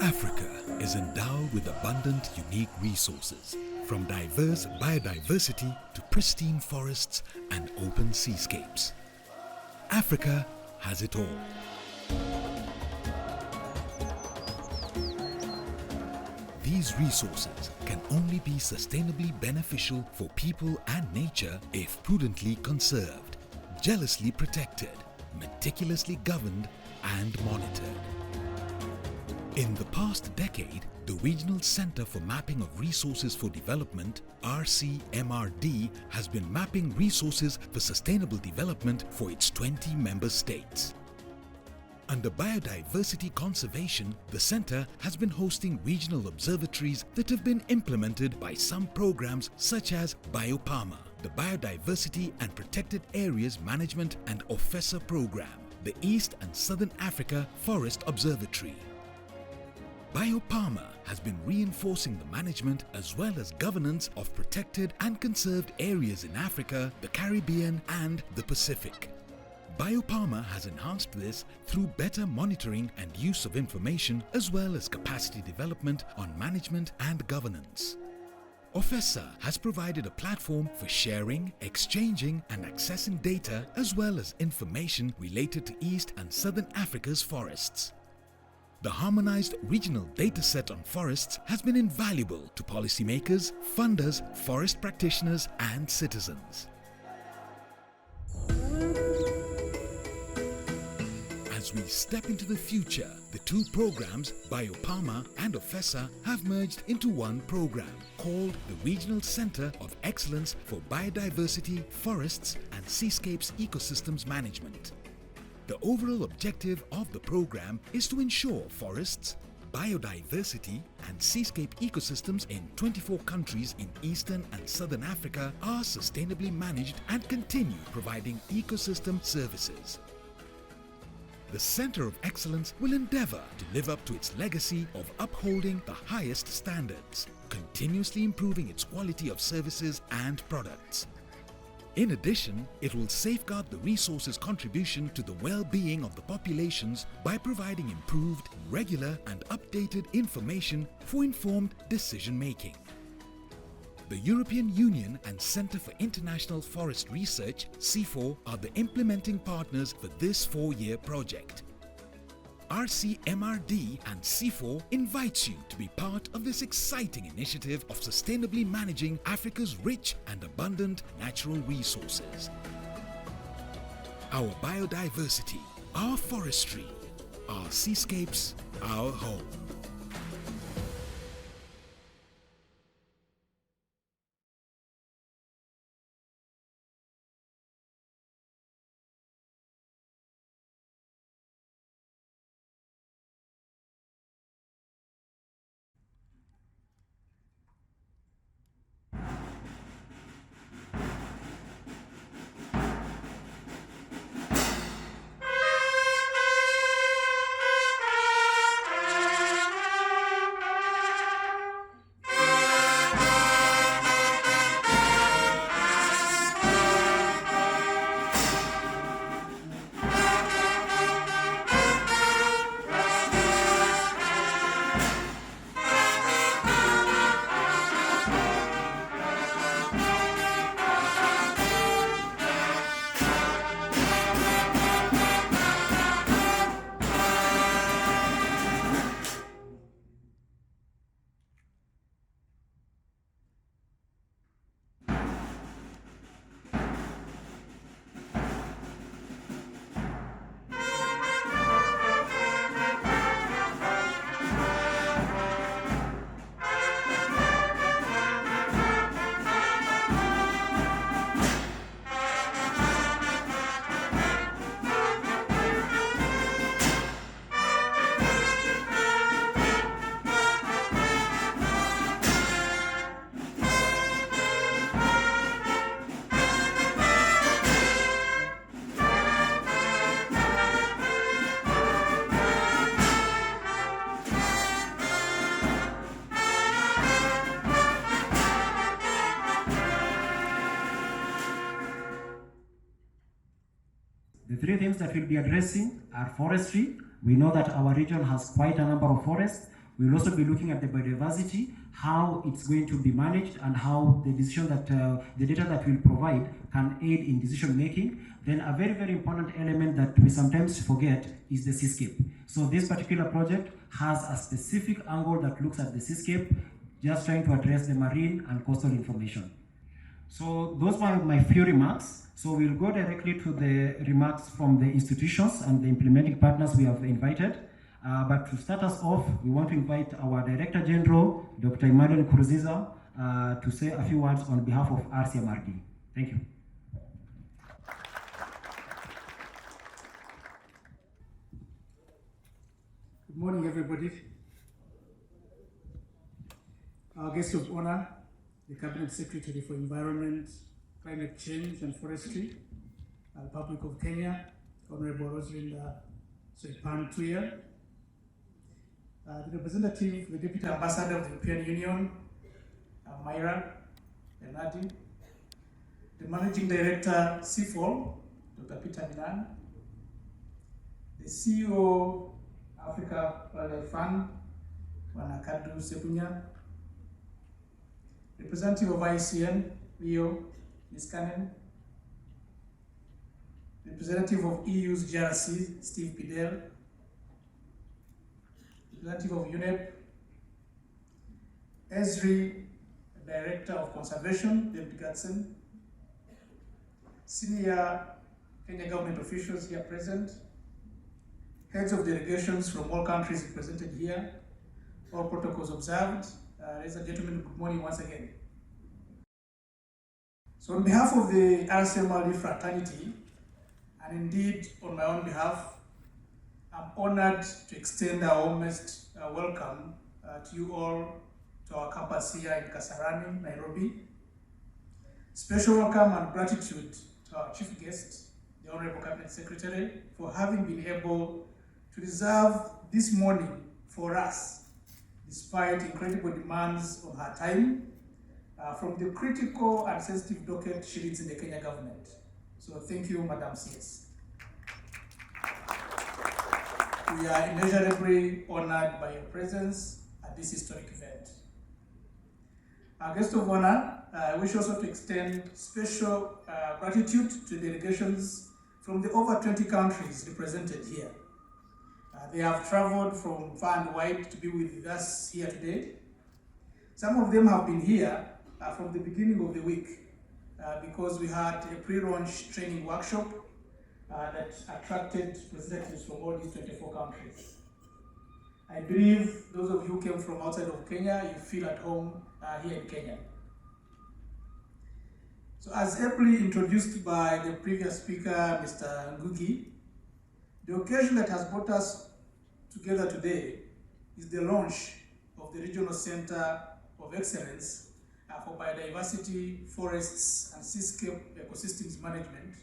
Africa is endowed with abundant, unique resources, from diverse biodiversity to pristine forests and open seascapes. Africa has it all. These resources can only be sustainably beneficial for people and nature if prudently conserved, jealously protected, meticulously governed and monitored. In the past decade, the Regional Center for Mapping of Resources for Development, RCMRD, has been mapping resources for sustainable development for its 20 member states. Under biodiversity conservation, the center has been hosting regional observatories that have been implemented by some programs such as BioPharma, the Biodiversity and Protected Areas Management and OFESA program, the East and Southern Africa Forest Observatory. BioPharma has been reinforcing the management as well as governance of protected and conserved areas in Africa, the Caribbean and the Pacific. BioPharma has enhanced this through better monitoring and use of information as well as capacity development on management and governance. OFESA has provided a platform for sharing, exchanging and accessing data as well as information related to East and Southern Africa's forests. The harmonized regional dataset on forests has been invaluable to policymakers, funders, forest practitioners and citizens. As we step into the future, the two programs, BioPharma and OFESA, have merged into one program called the Regional Center of Excellence for Biodiversity, Forests and Seascapes Ecosystems Management. The overall objective of the program is to ensure forests, biodiversity and seascape ecosystems in 24 countries in Eastern and Southern Africa are sustainably managed and continue providing ecosystem services. The Center of Excellence will endeavor to live up to its legacy of upholding the highest standards, continuously improving its quality of services and products. In addition, it will safeguard the resources' contribution to the well-being of the populations by providing improved, regular and updated information for informed decision-making. The European Union and Centre for International Forest Research, CIFOR, are the implementing partners for this 4-year project. RCMRD and CIFOR invites you to be part of this exciting initiative of sustainably managing Africa's rich and abundant natural resources. Our biodiversity, our forestry, our seascapes, our home. The three themes that we'll be addressing are forestry. We know that our region has quite a number of forests. We'll also be looking at the biodiversity, how it's going to be managed, and how the decision that the data that we'll provide can aid in decision making. Then a very, very important element that we sometimes forget is the Seascape. So this particular project has a specific angle that looks at the Seascape, just trying to address the marine and coastal information. So those were my few remarks. So we'll go directly to the remarks from the institutions and the implementing partners we have invited. But to start us off, we want to invite our Director General, Dr. Emmanuel Kuruziza, to say a few words on behalf of RCMRD. Thank you. Good morning, everybody. Our guest of honor, the Cabinet Secretary for Environment, Climate Change and Forestry, Republic of Kenya, Honorable Rosalinda Soipan-Tuya, the representative, the Deputy Ambassador of the European Union, Myra Bernardi, the Managing Director, CIFOL, Dr. Peter Minan, the CEO, Africa Wildlife Fund, Wanakadu Sepunya, representative of ICN, Leo Niskanen, representative of EU's GRC, Steve Pidel, representative of UNEP, ESRI, Director of Conservation, David Gatson, senior Kenya government officials here present, heads of delegations from all countries represented here, all protocols observed. Ladies and gentlemen, good morning once again. So on behalf of the RCMRD fraternity, and indeed on my own behalf, I'm honored to extend our warmest welcome to you all to our campus here in Kasarani, Nairobi. Special welcome and gratitude to our chief guest, the Honorable Cabinet Secretary, for having been able to reserve this morning for us, despite incredible demands on her time, from the critical and sensitive docket she leads in the Kenya government. So thank you, Madam CS. We are immeasurably honored by your presence at this historic event. Our guest of honor, I wish also to extend special gratitude to delegations from the over 20 countries represented here. They have traveled from far and wide to be with us here today. Some of them have been here from the beginning of the week because we had a pre-launch training workshop that attracted representatives from all these 24 countries. I believe those of you who came from outside of Kenya, you feel at home here in Kenya. So as aptly introduced by the previous speaker, Mr. Ngugi, the occasion that has brought us together today is the launch of the Regional Center of Excellence for Biodiversity, Forests, and Seascape Ecosystems Management.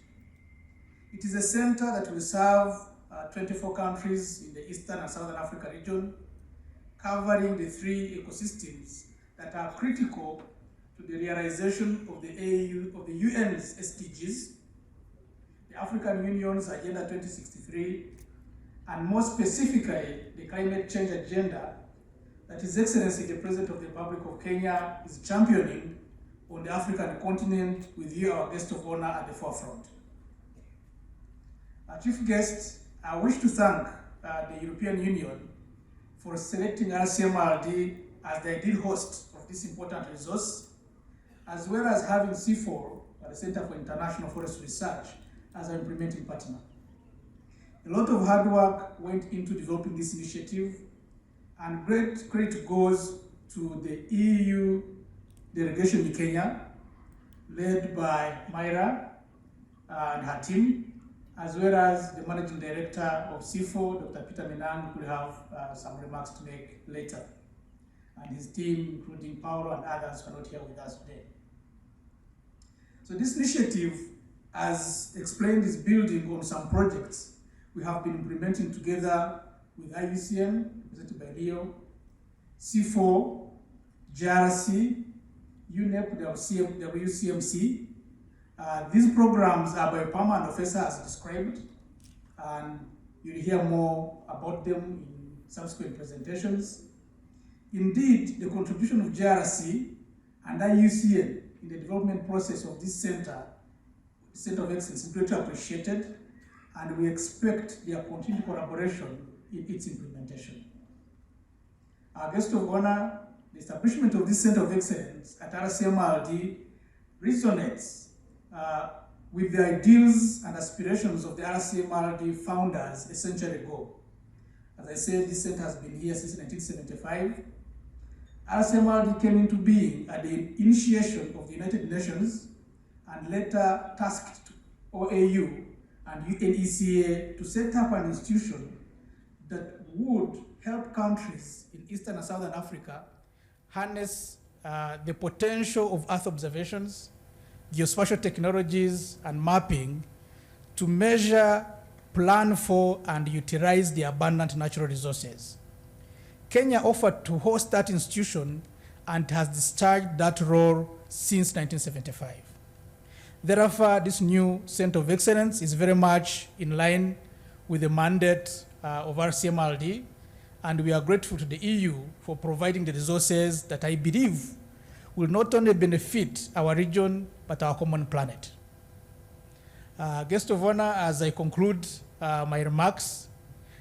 It is a center that will serve 24 countries in the Eastern and Southern Africa region, covering the 3 ecosystems that are critical to the realization of the UN's SDGs, the African Union's Agenda 2063, and more specifically, the climate change agenda that His Excellency the President of the Republic of Kenya is championing on the African continent, with you, our guest of honor, at the forefront. Our chief guest, I wish to thank the European Union for selecting RCMRD as the ideal host of this important resource, as well as having CIFOL, the Center for International Forest Research, as our implementing partner. A lot of hard work went into developing this initiative, and great credit goes to the EU delegation in Kenya, led by Myra and her team, as well as the Managing Director of CIFOL, Dr. Peter Minan, who will have some remarks to make later, and his team, including Paulo and others, who are not here with us today. So this initiative, as explained, is building on some projects we have been implementing together with IUCN, represented by Leo, CIFOL, GRC, UNEP, WCMC. These programs are by PAMA and OFESA as described, and you'll hear more about them in subsequent presentations. Indeed, the contribution of JRC and IUCN in the development process of this center, the Center of Excellence, is greatly appreciated, and we expect their continued collaboration in its implementation. Our guest of honor, the establishment of this Center of Excellence at RCMRD resonates with the ideals and aspirations of the RCMRD founders a century ago. As I said, this center has been here since 1975. RCMRD came into being at the initiation of the United Nations and later tasked OAU and UNECA to set up an institution that would help countries in Eastern and Southern Africa harness the potential of Earth observations, geospatial technologies, and mapping to measure, plan for, and utilize the abundant natural resources. Kenya offered to host that institution and has discharged that role since 1975. Therefore, this new Center of Excellence is very much in line with the mandate of RCMRD, and we are grateful to the EU for providing the resources that I believe will not only benefit our region, but our common planet. Guest of honor, as I conclude my remarks,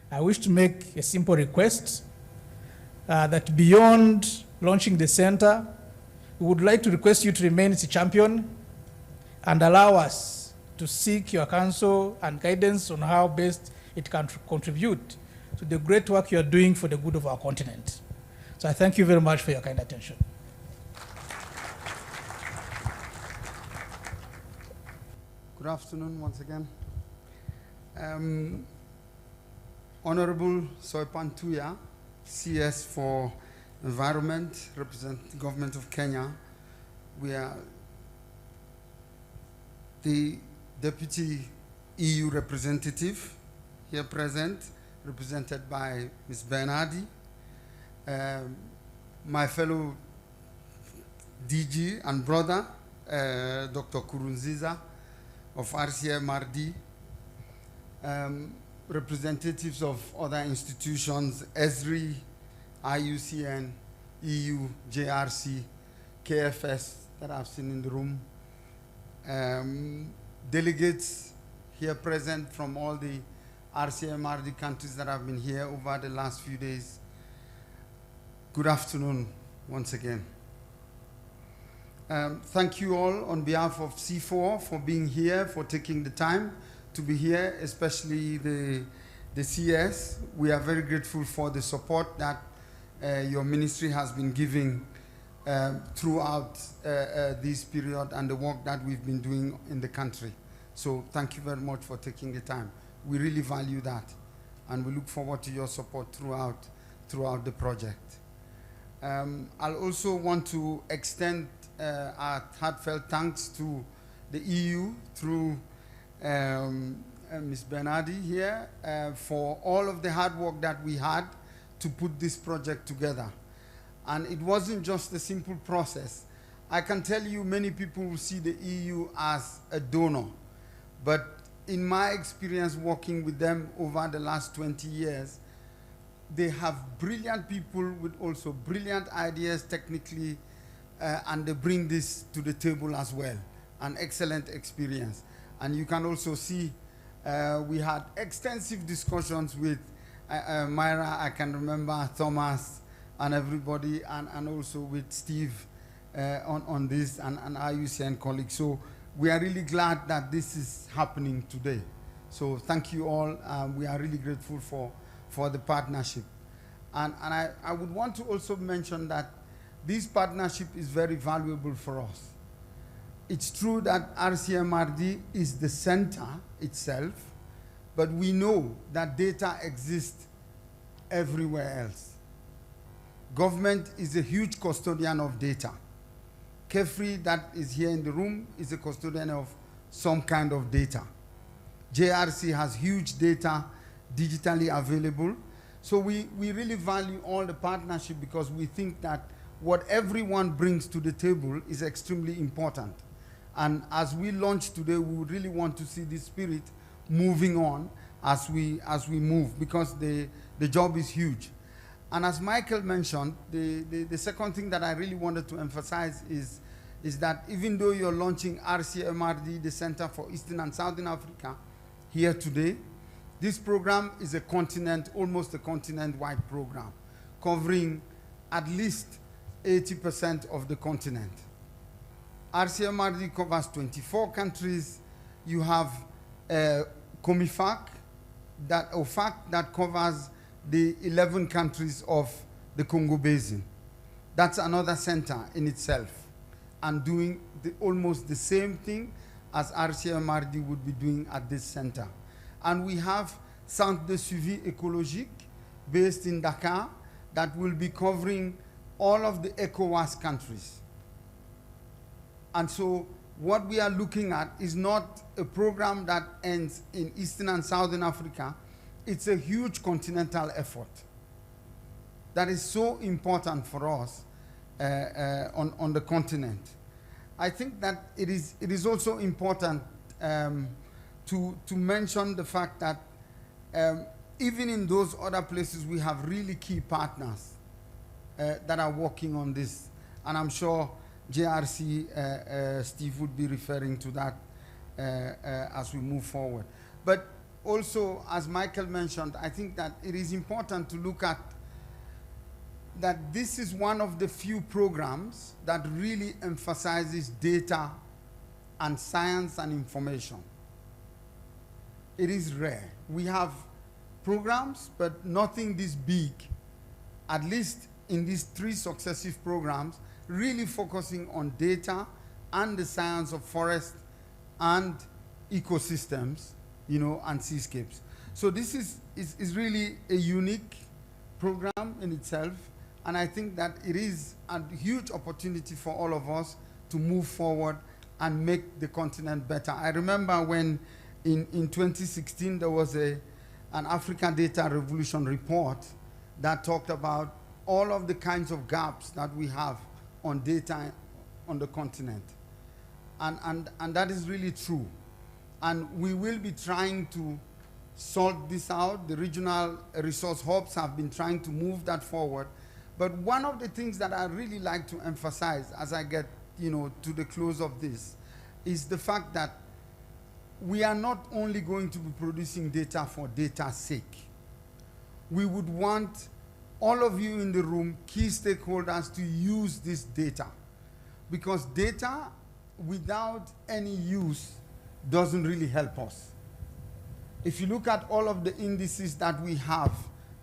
I wish to make a simple request that beyond launching the center, we would like to request you to remain its champion and allow us to seek your counsel and guidance on how best it can contribute to the great work you are doing for the good of our continent. So I thank you very much for your kind attention. Good afternoon once again. Honorable Soipan Tuya, CS for Environment, represent the government of Kenya. We are the Deputy EU representative here present, represented by Ms. Bernardi, my fellow DG and brother, Dr. Kurunziza of RCMRD, representatives of other institutions, ESRI, IUCN, EU, JRC, KFS that I've seen in the room, delegates here present from all the RCMRD countries that have been here over the last few days. Good afternoon once again. Thank you all on behalf of C4 for being here, for taking the time to be here, especially the CS. We are very grateful for the support that your ministry has been giving throughout this period and the work that we've been doing in the country. So thank you very much for taking the time. We really value that, and we look forward to your support throughout the project. I'll also want to extend our heartfelt thanks to the EU through Ms. Bernardi here for all of the hard work that we had to put this project together. And it wasn't just a simple process. I can tell you many people will see the EU as a donor, but in my experience working with them over the last 20 years, they have brilliant people with also brilliant ideas technically, and they bring this to the table as well, an excellent experience. And you can also see we had extensive discussions with Myra, I can remember, Thomas, and everybody, and also with Steve on this, and IUCN colleagues. So we are really glad that this is happening today. So thank you all. We are really grateful for the partnership. And I would want to also mention that this partnership is very valuable for us. It's true that RCMRD is the center itself, but we know that data exists everywhere else. Government is a huge custodian of data. Kefri, that is here in the room, is a custodian of some kind of data. JRC has huge data digitally available. So we really value all the partnership because we think that what everyone brings to the table is extremely important. And as we launch today, we really want to see this spirit moving on as we move, because the job is huge. And as Michael mentioned, the second thing that I really wanted to emphasize is that even though you're launching RCMRD, the Center for Eastern and Southern Africa, here today, this program is a continent, almost a continent-wide program, covering at least 80% of the continent. RCMRD covers 24 countries. You have COMIFAC, that covers the 11 countries of the Congo Basin. That's another center in itself, and doing almost the same thing as RCMRD would be doing at this center. And we have Centre de Suivi Écologique based in Dakar that will be covering all of the ECOWAS countries. And so what we are looking at is not a program that ends in Eastern and Southern Africa. It's a huge continental effort that is so important for us on the continent. I think that it is also important to mention the fact that even in those other places, we have really key partners that are working on this. And I'm sure JRC, Steve would be referring to that as we move forward. But also, as Michael mentioned, I think that it is important to look at that this is one of the few programs that really emphasizes data and science and information. It is rare. We have programs, but nothing this big, at least in these 3 successive programs, really focusing on data and the science of forest and ecosystems, you know, and seascapes. So this is really a unique program in itself, and I think that it is a huge opportunity for all of us to move forward and make the continent better. I remember when in 2016 there was an Africa Data Revolution report that talked about all of the kinds of gaps that we have on data on the continent. And that is really true. And we will be trying to sort this out. The regional resource hubs have been trying to move that forward. But one of the things that I really like to emphasize as I get, you know, to the close of this is the fact that we are not only going to be producing data for data's sake. We would want all of you in the room, key stakeholders, to use this data, because data without any use doesn't really help us. If you look at all of the indices that we have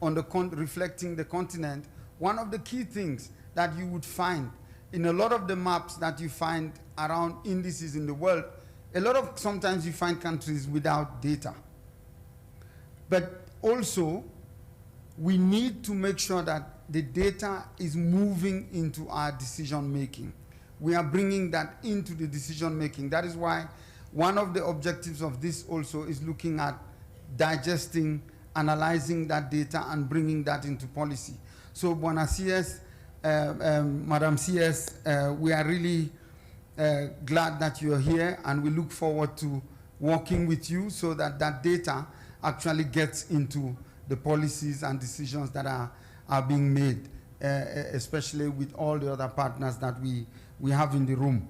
on the reflecting the continent, one of the key things that you would find in a lot of the maps that you find around indices in the world, sometimes you find countries without data. But also, we need to make sure that the data is moving into our decision making. We are bringing that into the decision making. That is why one of the objectives of this also is looking at digesting, analyzing that data and bringing that into policy. So, Buona CS, Madam CS, we are really glad that you're here, and we look forward to working with you so that that data actually gets into the policies and decisions that are being made, especially with all the other partners that we have in the room.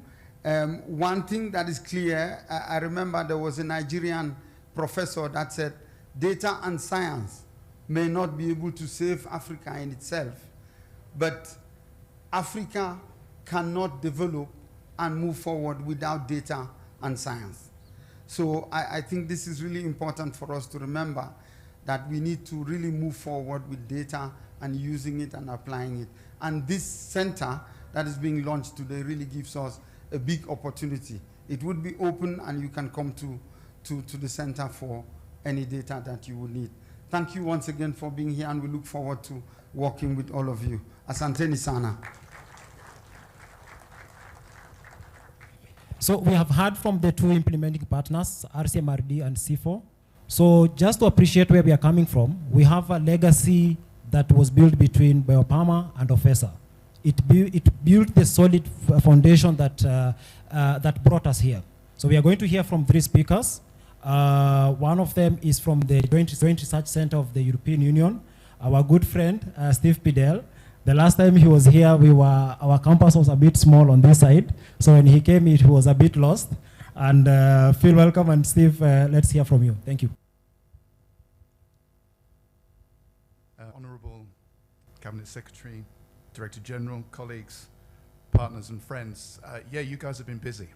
One thing that is clear, I remember there was a Nigerian professor that said, data and science may not be able to save Africa in itself, but Africa cannot develop and move forward without data and science. So I think this is really important for us to remember, that we need to really move forward with data and using it and applying it. And this center that is being launched today really gives us a big opportunity. It would be open, and you can come to the center for any data that you will need. Thank you once again for being here, and we look forward to working with all of you. Asanteni sana. So we have heard from the 2 implementing partners, RCMRD and C4. So just to appreciate where we are coming from, we have a legacy that was built between Biopharma and OFESA. It built the solid foundation that brought us here. So we are going to hear from 3 speakers. One of them is from the Joint Research Center of the European Union, our good friend, Steve Pidel. The last time he was here, our campus was a bit small on this side. So when he came, it was a bit lost. And feel welcome, and Steve, let's hear from you. Thank you. Honourable Cabinet Secretary, Director General, colleagues, partners and friends. Yeah, you guys have been busy.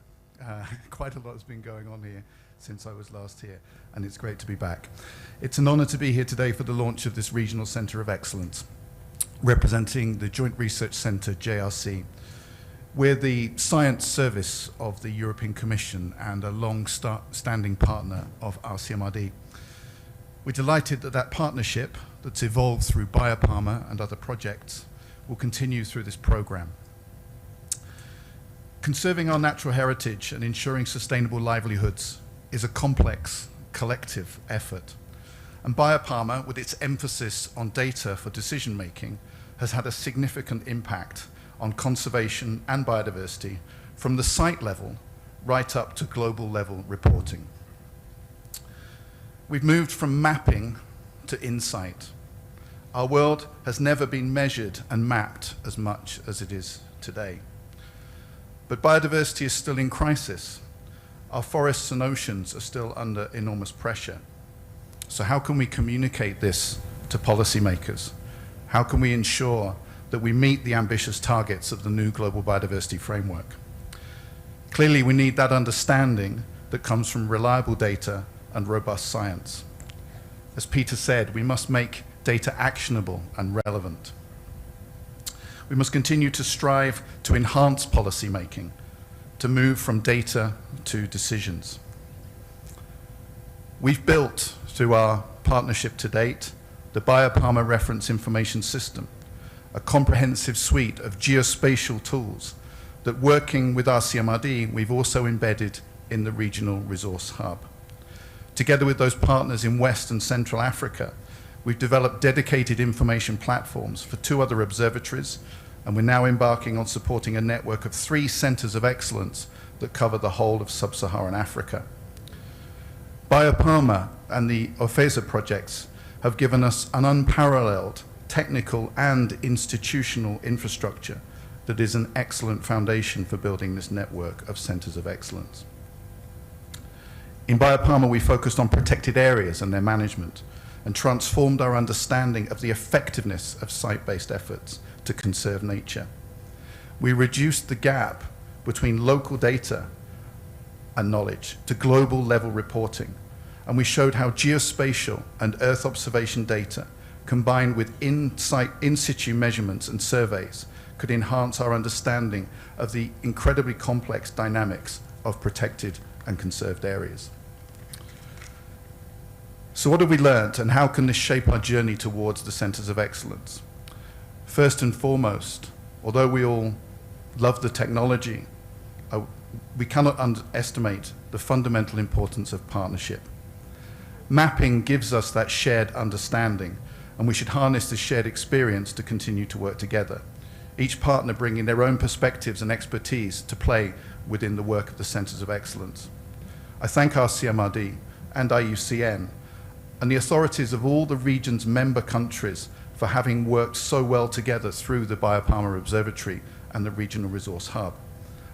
Quite a lot has been going on here since I was last here, and it's great to be back. It's an honour to be here today for the launch of this Regional Centre of Excellence, representing the Joint Research Centre, JRC. We're the science service of the European Commission and a long-standing partner of RCMRD. We're delighted that that partnership that's evolved through Biopharma and other projects will continue through this programme. Conserving our natural heritage and ensuring sustainable livelihoods is a complex, collective effort. And Biopharma, with its emphasis on data for decision-making, has had a significant impact on conservation and biodiversity from the site level right up to global level reporting. We've moved from mapping to insight. Our world has never been measured and mapped as much as it is today. But biodiversity is still in crisis. Our forests and oceans are still under enormous pressure. So how can we communicate this to policymakers? How can we ensure that we meet the ambitious targets of the new global biodiversity framework? Clearly, we need that understanding that comes from reliable data and robust science. As Peter said, we must make data actionable and relevant. We must continue to strive to enhance policy making, to move from data to decisions. We've built, through our partnership to date, the Biopharma Reference Information System, a comprehensive suite of geospatial tools that, working with RCMRD, we've also embedded in the Regional Resource Hub. Together with those partners in West and Central Africa, we've developed dedicated information platforms for 2 other observatories, and we're now embarking on supporting a network of 3 centres of excellence that cover the whole of sub-Saharan Africa. Biopharma and the OFESA projects have given us an unparalleled technical and institutional infrastructure that is an excellent foundation for building this network of centres of excellence. In Biopharma, we focused on protected areas and their management and transformed our understanding of the effectiveness of site-based efforts to conserve nature. We reduced the gap between local data and knowledge to global level reporting, and we showed how geospatial and Earth observation data combined with in situ measurements and surveys could enhance our understanding of the incredibly complex dynamics of protected and conserved areas. So what have we learned, and how can this shape our journey towards the centres of excellence? First and foremost, although we all love the technology, we cannot underestimate the fundamental importance of partnership. Mapping gives us that shared understanding, and we should harness this shared experience to continue to work together, each partner bringing their own perspectives and expertise to play within the work of the Centres of Excellence. I thank RCMRD and IUCN and the authorities of all the region's member countries for having worked so well together through the Biopharma Observatory and the Regional Resource Hub.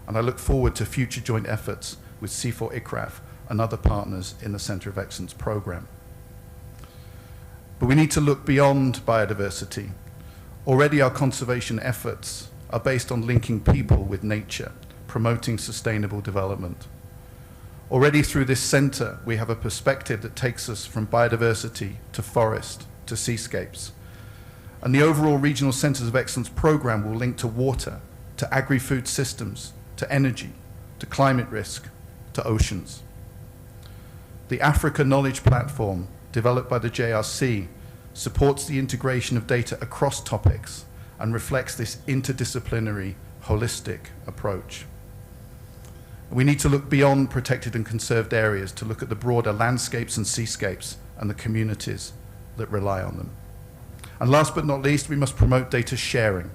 And I look forward to future joint efforts with C4ICRAF and other partners in the Centre of Excellence programme. But we need to look beyond biodiversity. Already our conservation efforts are based on linking people with nature, promoting sustainable development. Already through this centre, we have a perspective that takes us from biodiversity to forest to seascapes. And the overall Regional Centres of Excellence programme will link to water, to agri-food systems, to energy, to climate risk, to oceans. The Africa Knowledge Platform, developed by the JRC, supports the integration of data across topics and reflects this interdisciplinary, holistic approach. We need to look beyond protected and conserved areas to look at the broader landscapes and seascapes and the communities that rely on them. And last but not least, we must promote data sharing.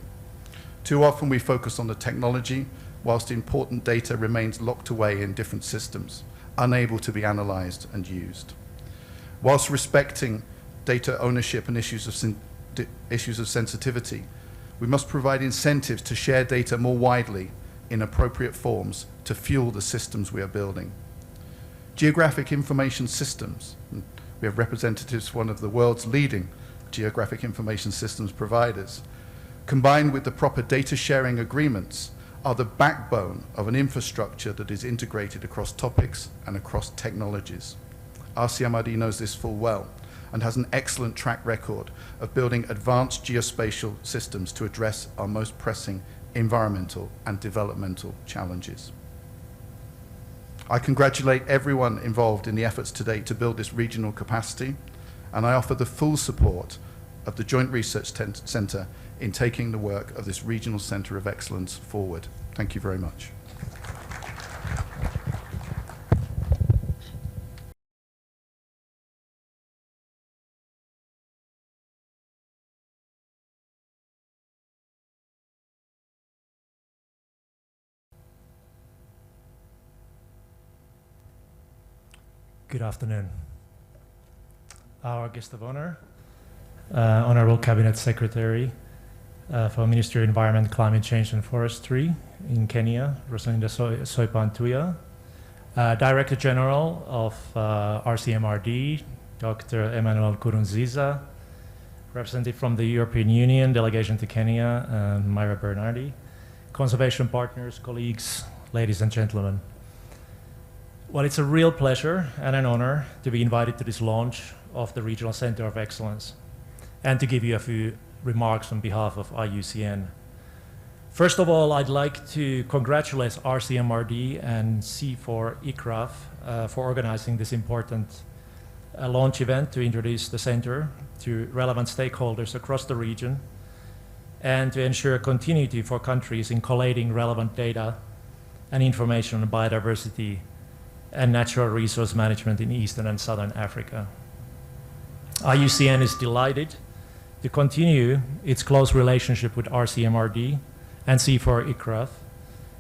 Too often we focus on the technology, whilst important data remains locked away in different systems. unable to be analysed and used. Whilst respecting data ownership and issues of sensitivity, we must provide incentives to share data more widely in appropriate forms to fuel the systems we are building. Geographic information systems, we have representatives from one of the world's leading geographic information systems providers, combined with the proper data sharing agreements, are the backbone of an infrastructure that is integrated across topics and across technologies. RCMRD knows this full well and has an excellent track record of building advanced geospatial systems to address our most pressing environmental and developmental challenges. I congratulate everyone involved in the efforts today to build this regional capacity, and I offer the full support of the Joint Research Centre in taking the work of this Regional Centre of Excellence forward. Thank you very much. Good afternoon. Our guest of honor, Honorable Cabinet Secretary for Ministry of Environment, Climate Change and Forestry in Kenya, Rosalinda Soipantuya, Director General of RCMRD, Dr. Emmanuel Kurunziza, representative from the European Union, delegation to Kenya, Myra Bernardi, conservation partners, colleagues, ladies and gentlemen. Well, it's a real pleasure and an honor to be invited to this launch of the Regional Center of Excellence and to give you a few remarks on behalf of IUCN. First of all, I'd like to congratulate RCMRD and C4 ICRAF for organizing this important launch event to introduce the center to relevant stakeholders across the region and to ensure continuity for countries in collating relevant data and information on biodiversity and natural resource management in Eastern and Southern Africa. IUCN is delighted to continue its close relationship with RCMRD and C4 ICRAF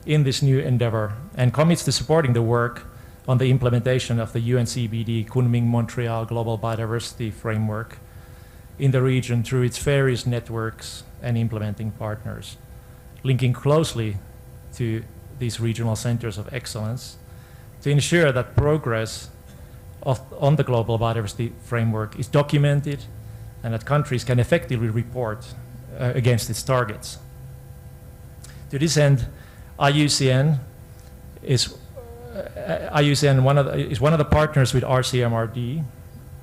in this new endeavor and commits to supporting the work on the implementation of the UNCBD Kunming-Montreal Global Biodiversity Framework in the region through its various networks and implementing partners, linking closely to these regional centers of excellence to ensure that progress on the global biodiversity framework is documented and that countries can effectively report against its targets. To this end, IUCN is one of the partners with RCMRD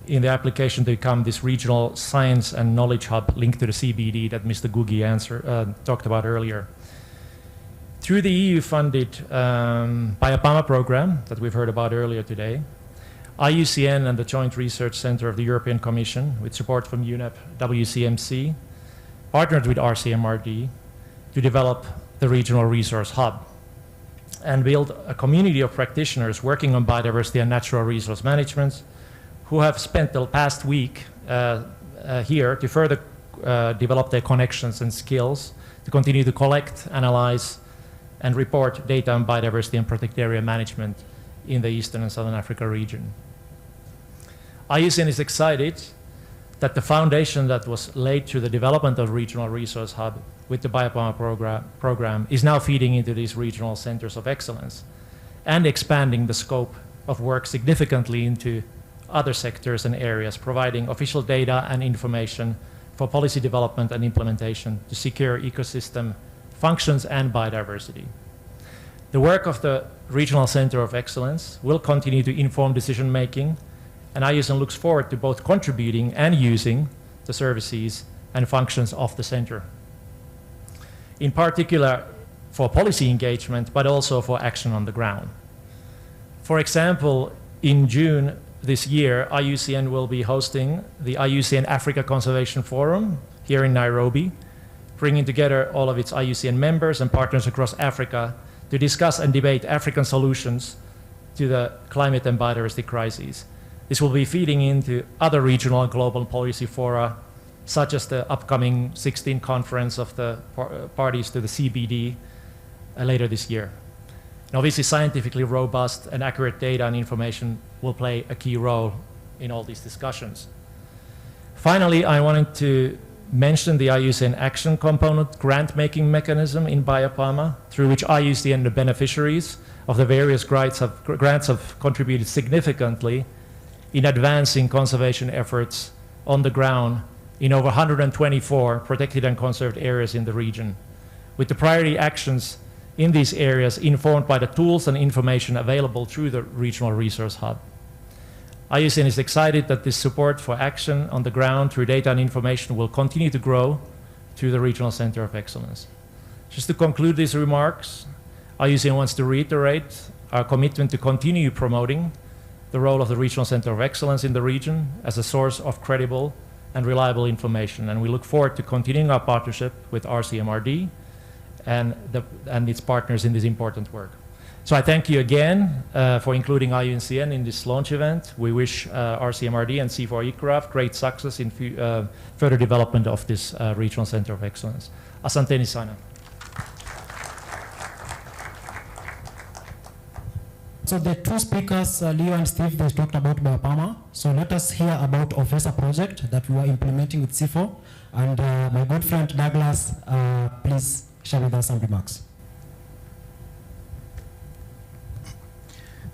in the application to become this regional science and knowledge hub linked to the CBD that Mr. Gugi talked about earlier. Through the EU-funded Biopama program that we've heard about earlier today, IUCN and the Joint Research Centre of the European Commission, with support from UNEP WCMC, partnered with RCMRD to develop the Regional Resource Hub and build a community of practitioners working on biodiversity and natural resource management who have spent the past week here to further develop their connections and skills to continue to collect, analyze, and report data on biodiversity and protected area management in the Eastern and Southern Africa region. IUCN is excited that the foundation that was laid through the development of Regional Resource Hub with the Biopama program is now feeding into these regional centers of excellence and expanding the scope of work significantly into other sectors and areas, providing official data and information for policy development and implementation to secure ecosystem functions and biodiversity. The work of the Regional Center of Excellence will continue to inform decision-making, and IUCN looks forward to both contributing and using the services and functions of the center, in particular for policy engagement, but also for action on the ground. For example, in June this year, IUCN will be hosting the IUCN Africa Conservation Forum here in Nairobi, bringing together all of its IUCN members and partners across Africa to discuss and debate African solutions to the climate and biodiversity crises. This will be feeding into other regional and global policy fora, such as the upcoming 16th conference of the parties to the CBD later this year. And obviously, scientifically robust and accurate data and information will play a key role in all these discussions. Finally, I wanted to mention the IUCN Action Component grant-making mechanism in Biopharma, through which IUCN and the beneficiaries of the various grants have contributed significantly in advancing conservation efforts on the ground in over 124 protected and conserved areas in the region, with the priority actions in these areas informed by the tools and information available through the Regional Resource Hub. IUCN is excited that this support for action on the ground through data and information will continue to grow through the Regional Center of Excellence. Just to conclude these remarks, IUCN wants to reiterate our commitment to continue promoting the role of the Regional Center of Excellence in the region as a source of credible and reliable information. And we look forward to continuing our partnership with RCMRD and its partners in this important work. So I thank you again for including IUCN in this launch event. We wish RCMRD and C4 ICRAF great success in further development of this Regional Center of Excellence. Asanteni sana. So the two speakers, Leo and Steve, they talked about Biopharma. So let us hear about OFESA project that we are implementing with C4. And my good friend Douglas, please share with us some remarks.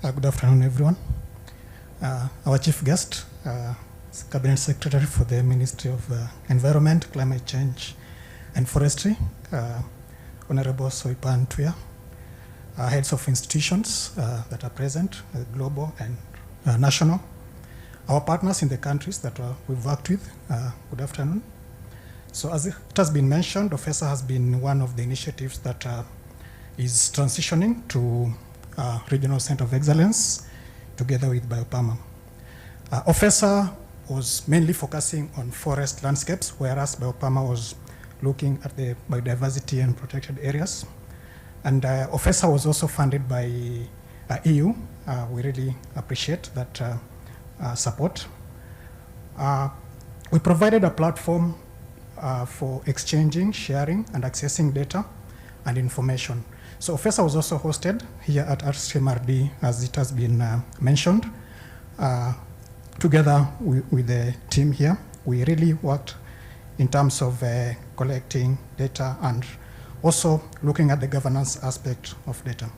Good afternoon, everyone. Our chief guest, Cabinet Secretary for the Ministry of Environment, Climate Change and Forestry, Honorable Soipan Tuya, heads of institutions that are present, global and national, our partners in the countries that we've worked with, good afternoon. So as it has been mentioned, OFESA has been one of the initiatives that is transitioning to Regional Center of Excellence together with Biopharma. OFESA was mainly focusing on forest landscapes, whereas Biopharma was looking at the biodiversity and protected areas. And OFESA was also funded by EU. We really appreciate that support. We provided a platform for exchanging, sharing, and accessing data and information. So OFESA was also hosted here at RCMRD, as it has been mentioned. Together with the team here, we really worked in terms of collecting data and also looking at the governance aspect of data.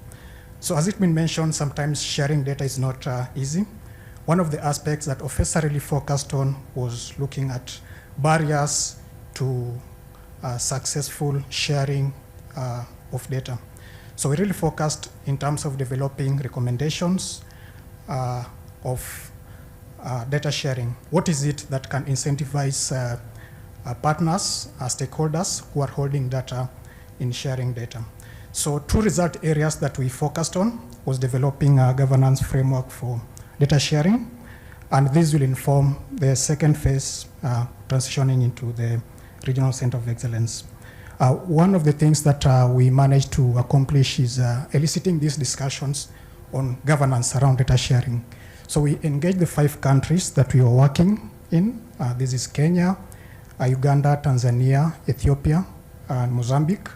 So as it's been mentioned, sometimes sharing data is not easy. One of the aspects that OFESA really focused on was looking at barriers to successful sharing of data. So we really focused in terms of developing recommendations of data sharing. What is it that can incentivize partners, stakeholders who are holding data in sharing data? So two result areas that we focused on was developing a governance framework for data sharing, and this will inform the second phase transitioning into the Regional Center of Excellence. One of the things that we managed to accomplish is eliciting these discussions on governance around data sharing. So we engaged the 5 countries that we were working in. This is Kenya, Uganda, Tanzania, Ethiopia, and Mozambique,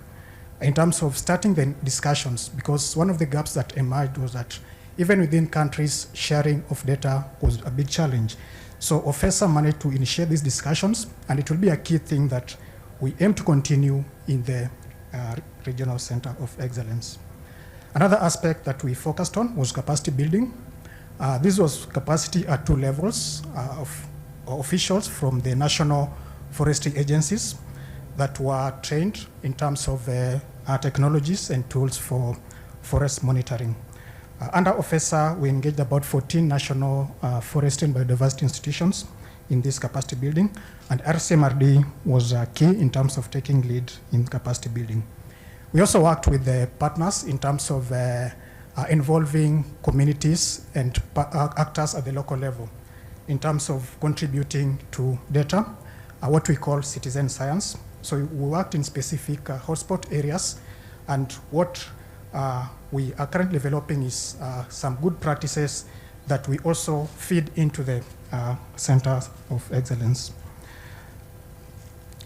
in terms of starting the discussions, because one of the gaps that emerged was that even within countries, sharing of data was a big challenge. So OFESA managed to initiate these discussions, and it will be a key thing that we aim to continue in the Regional Center of Excellence. Another aspect that we focused on was capacity building. This was capacity at 2 levels of officials from the national forestry agencies that were trained in terms of technologies and tools for forest monitoring. Under OFESA, we engaged about 14 national forestry and biodiversity institutions in this capacity building, and RCMRD was key in terms of taking lead in capacity building. We also worked with the partners in terms of involving communities and actors at the local level in terms of contributing to data, what we call citizen science. So we worked in specific hotspot areas, and what we are currently developing is some good practices that we also feed into the Center of Excellence.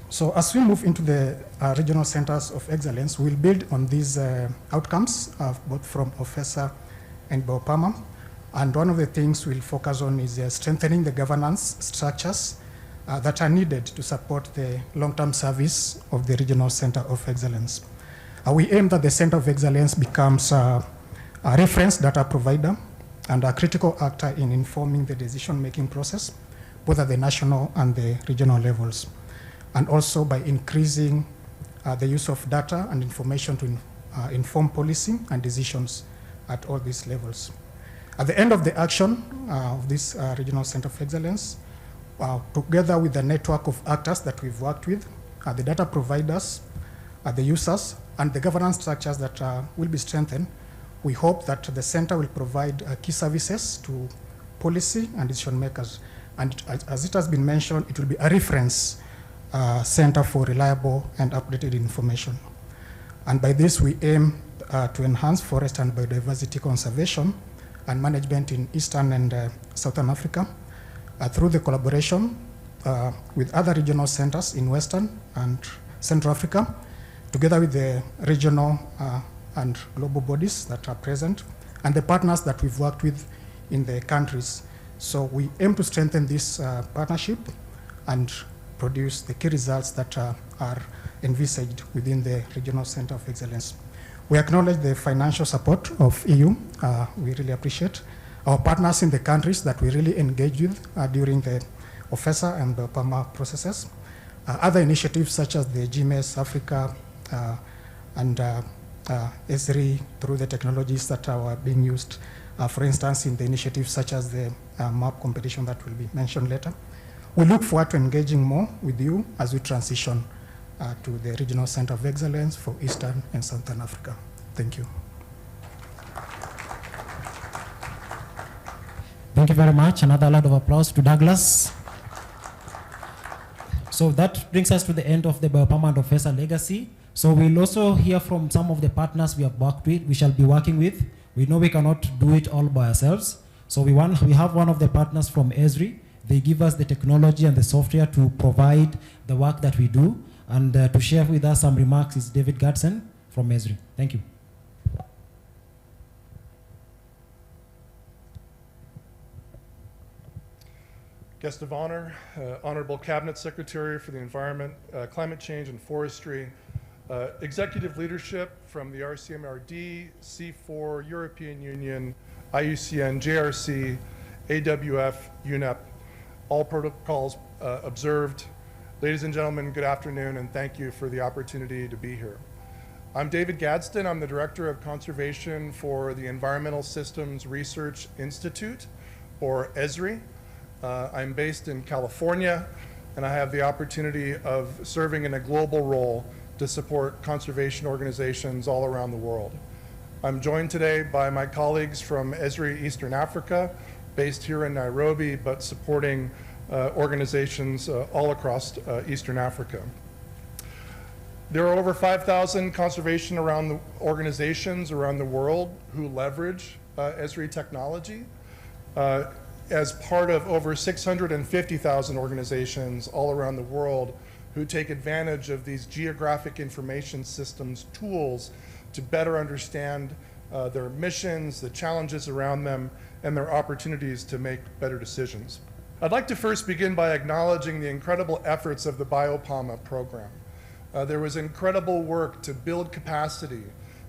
So as we move into the regional centers of excellence, we'll build on these outcomes, both from OFESA and BioPharma. And one of the things we'll focus on is strengthening the governance structures that are needed to support the long-term service of the regional center of excellence. We aim that the center of excellence becomes a reference data provider and a critical actor in informing the decision-making process, both at the national and the regional levels, and also by increasing the use of data and information to inform policy and decisions at all these levels. At the end of the action of this regional center of excellence, together with the network of actors that we've worked with, the data providers, the users, and the governance structures that will be strengthened, we hope that the center will provide key services to policy and decision makers. And as it has been mentioned, it will be a reference center for reliable and updated information. And by this, we aim to enhance forest and biodiversity conservation and management in Eastern and Southern Africa through the collaboration with other regional centers in Western and Central Africa, together with the regional and global bodies that are present, and the partners that we've worked with in the countries. So we aim to strengthen this partnership and produce the key results that are envisaged within the Regional Center of Excellence. We acknowledge the financial support of EU. We really appreciate our partners in the countries that we really engage with during the OFESA and the PAMA processes. Other initiatives such as the GMS Africa and ESRI through the technologies that are being used, for instance, in the initiatives such as the MAP competition that will be mentioned later. We look forward to engaging more with you as we transition to the Regional Center of Excellence for Eastern and Southern Africa. Thank you. Thank you very much. Another round of applause to Douglas. So that brings us to the end of the BioPharma and OFESA legacy. So we'll also hear from some of the partners we have worked with, we shall be working with. We know we cannot do it all by ourselves. So we have one of the partners from ESRI. They give us the technology and the software to provide the work that we do. And to share with us some remarks is David Gadsden from ESRI. Thank you. Guest of honor, Honorable Cabinet Secretary for the Environment, Climate Change and Forestry, executive leadership from the RCMRD, C4, European Union, IUCN, JRC, AWF, UNEP, all protocols observed. Ladies and gentlemen, good afternoon, and thank you for the opportunity to be here. I'm David Gadsden. I'm the Director of Conservation for the Environmental Systems Research Institute, or ESRI. I'm based in California, and I have the opportunity of serving in a global role to support conservation organizations all around the world. I'm joined today by my colleagues from ESRI Eastern Africa, based here in Nairobi, but supporting organizations all across Eastern Africa. There are over 5,000 conservation organizations around the world who leverage ESRI technology as part of over 650,000 organizations all around the world who take advantage of these geographic information systems tools to better understand their missions, the challenges around them, and their opportunities to make better decisions. I'd like to first begin by acknowledging the incredible efforts of the BioPharma program. There was incredible work to build capacity,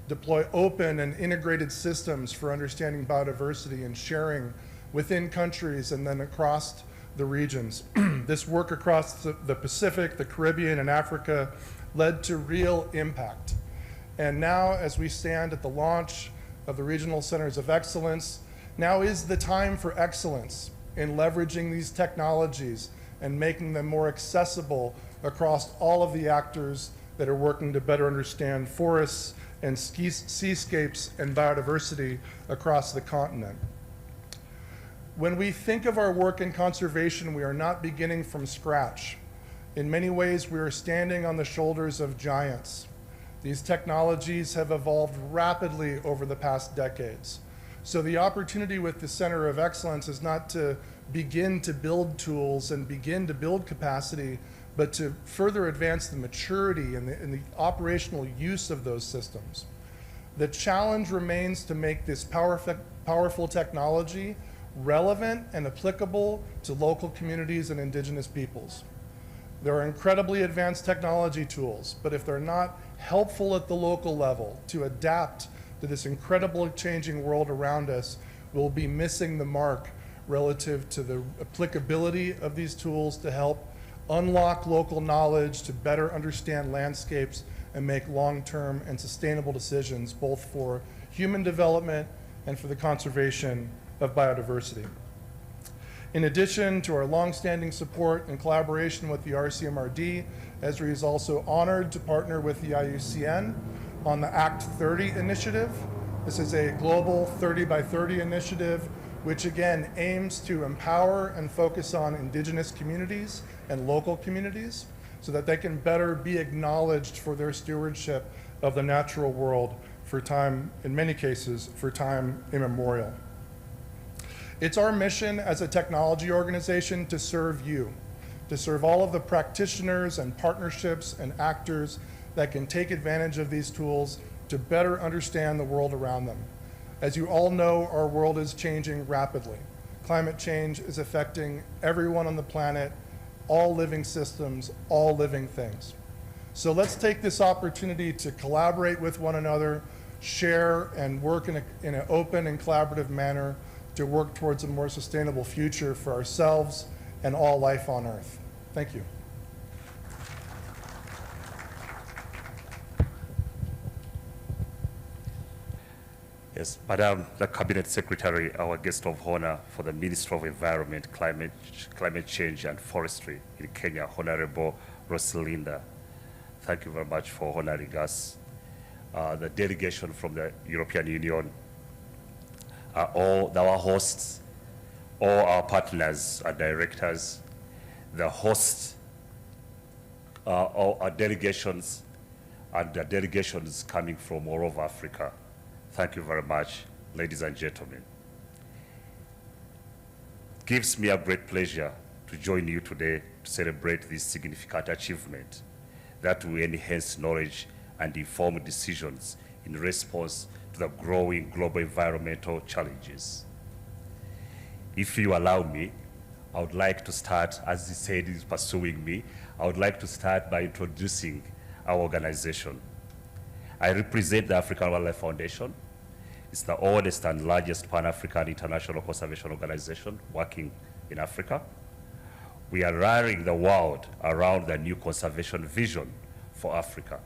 deploy open and integrated systems for understanding biodiversity and sharing within countries and then across the regions. This work across the Pacific, the Caribbean, and Africa led to real impact. And now, as we stand at the launch of the Regional Centers of Excellence, now is the time for excellence in leveraging these technologies and making them more accessible across all of the actors that are working to better understand forests and seascapes and biodiversity across the continent. When we think of our work in conservation, we are not beginning from scratch. In many ways, we are standing on the shoulders of giants. These technologies have evolved rapidly over the past decades. So the opportunity with the Center of Excellence is not to begin to build tools and begin to build capacity, but to further advance the maturity and the operational use of those systems. The challenge remains to make this powerful technology relevant and applicable to local communities and indigenous peoples. There are incredibly advanced technology tools, but if they're not helpful at the local level to adapt to this incredibly changing world around us, we'll be missing the mark relative to the applicability of these tools to help unlock local knowledge, to better understand landscapes and make long-term and sustainable decisions, both for human development and for the conservation of biodiversity. In addition to our longstanding support and collaboration with the RCMRD, Esri is also honored to partner with the IUCN on the Act 30 initiative. This is a global 30 by 30 initiative, which again aims to empower and focus on indigenous communities and local communities so that they can better be acknowledged for their stewardship of the natural world for time, in many cases, for time immemorial. It's our mission as a technology organization to serve you, to serve all of the practitioners and partnerships and actors that can take advantage of these tools to better understand the world around them. As you all know, our world is changing rapidly. Climate change is affecting everyone on the planet, all living systems, all living things. So let's take this opportunity to collaborate with one another, share and work in an open and collaborative manner to work towards a more sustainable future for ourselves and all life on Earth. Thank you. Yes, Madam the Cabinet Secretary, our guest of honor for the Minister of Environment, Climate Change and Forestry in Kenya, Honorable Rosalinda. Thank you very much for honoring us. The delegation from the European Union, all our hosts, all our partners and directors, the hosts, all our delegations, and the delegations coming from all over Africa. Thank you very much, ladies and gentlemen. It gives me a great pleasure to join you today to celebrate this significant achievement that will enhance knowledge and inform decisions in response to the growing global environmental challenges. If you allow me, I would like to start, as he said, he's pursuing me, I would like to start by introducing our organization. I represent the African Wildlife Foundation. It's the oldest and largest Pan-African international conservation organization working in Africa. We are rallying the world around the new conservation vision for Africa.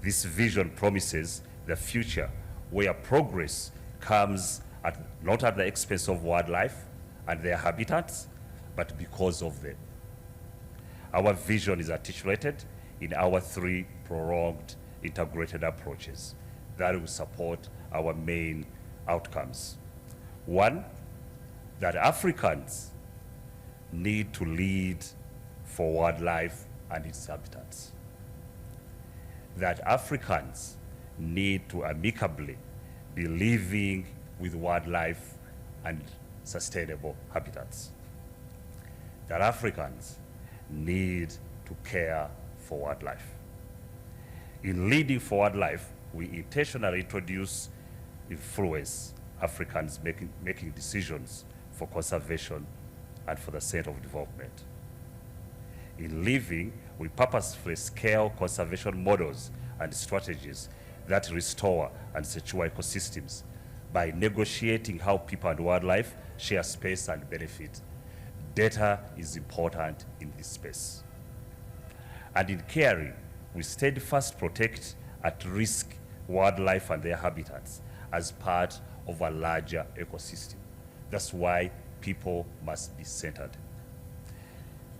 This vision promises the future where progress comes not at the expense of wildlife and their habitats, but because of them. Our vision is articulated in our three prolonged integrated approaches that will support our main outcomes. One, that Africans need to lead for wildlife and its habitats. That Africans need to amicably be living with wildlife and sustainable habitats. That Africans need to care for wildlife. In leading for wildlife, we intentionally influence Africans making decisions for conservation and for the sake of development. In living, we purposefully scale conservation models and strategies that restore and secure ecosystems by negotiating how people and wildlife share space and benefit. Data is important in this space. And in caring, we steadfast protect at-risk wildlife and their habitats as part of a larger ecosystem. That's why people must be centered.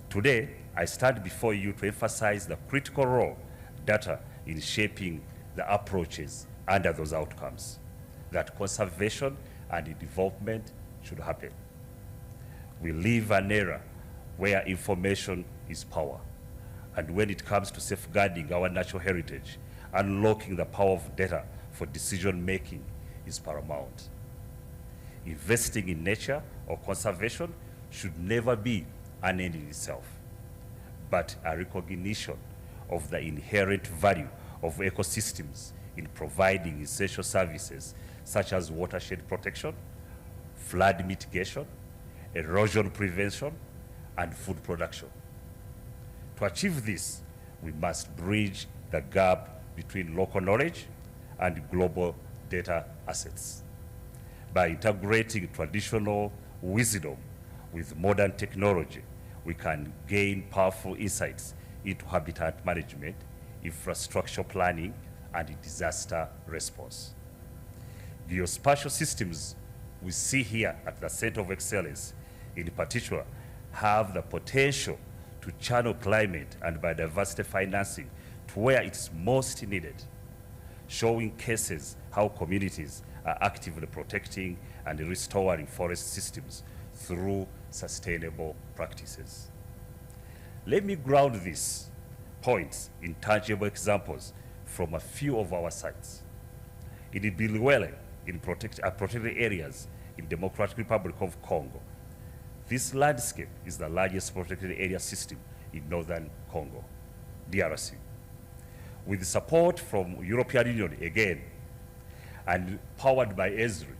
Today, I stand before you to emphasize the critical role data in shaping the approaches under those outcomes, that conservation and development should happen. We live an era where information is power. And when it comes to safeguarding our natural heritage, unlocking the power of data for decision-making is paramount. Investing in nature or conservation should never be an end in itself, but a recognition of the inherent value of ecosystems in providing essential services such as watershed protection, flood mitigation, erosion prevention, and food production. To achieve this, we must bridge the gap between local knowledge and global data assets. By integrating traditional wisdom with modern technology, we can gain powerful insights into habitat management, infrastructure planning, and disaster response. Geospatial systems we see here at the Center of Excellence, in particular, have the potential to channel climate and biodiversity financing to where it's most needed, showing cases how communities are actively protecting and restoring forest systems through sustainable practices. Let me ground these points in tangible examples from a few of our sites. In Bilwele, in protected areas in Democratic Republic of Congo, this landscape is the largest protected area system in northern Congo, DRC. With support from European Union again, and powered by ESRI,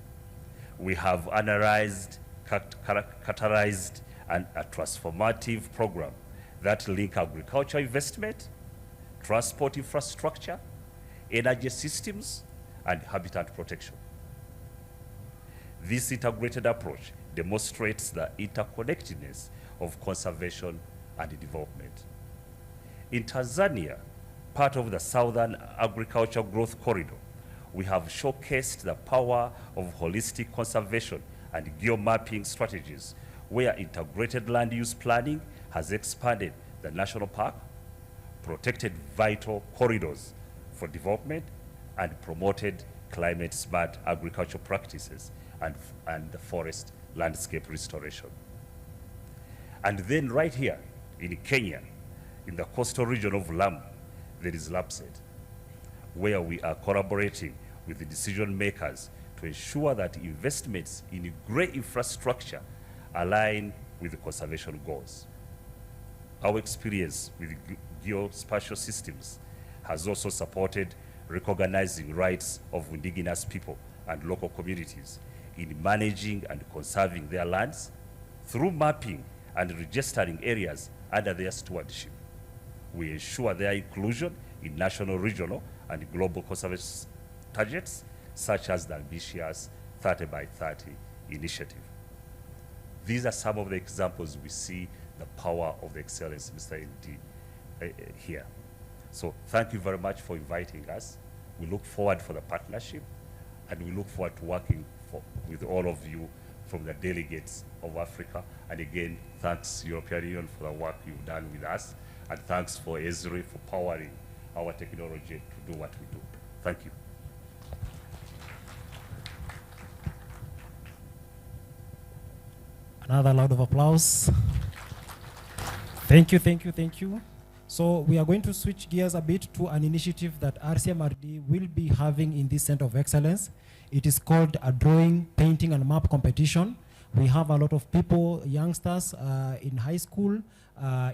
we have analyzed, categorized, and a transformative program that link agriculture investment, transport infrastructure, energy systems, and habitat protection. This integrated approach demonstrates the interconnectedness of conservation and development. In Tanzania, part of the Southern Agricultural Growth Corridor, we have showcased the power of holistic conservation and geomapping strategies, where integrated land use planning has expanded the national park, protected vital corridors for development, and promoted climate-smart agricultural practices and the forest landscape restoration. And then right here in Kenya, in the coastal region of Lamu, there is LAPSET, where we are collaborating with the decision makers to ensure that investments in great infrastructure align with the conservation goals. Our experience with geospatial systems has also supported recognizing rights of indigenous people and local communities in managing and conserving their lands through mapping and registering areas under their stewardship. We ensure their inclusion in national, regional, and global conservation targets, such as the ambitious 30 by 30 initiative. These are some of the examples we see the power of the excellence, Mr. MD, here. So thank you very much for inviting us. We look forward for the partnership, and we look forward to working with all of you from the delegates of Africa. And again, thanks European Union for the work you've done with us, and thanks for ESRI for powering our technology to do what we do. Thank you. Another round of applause. Thank you, thank you, thank you. So we are going to switch gears a bit to an initiative that RCMRD will be having in this Center of Excellence. It is called a drawing, painting, and map competition. We have a lot of people, youngsters in high school,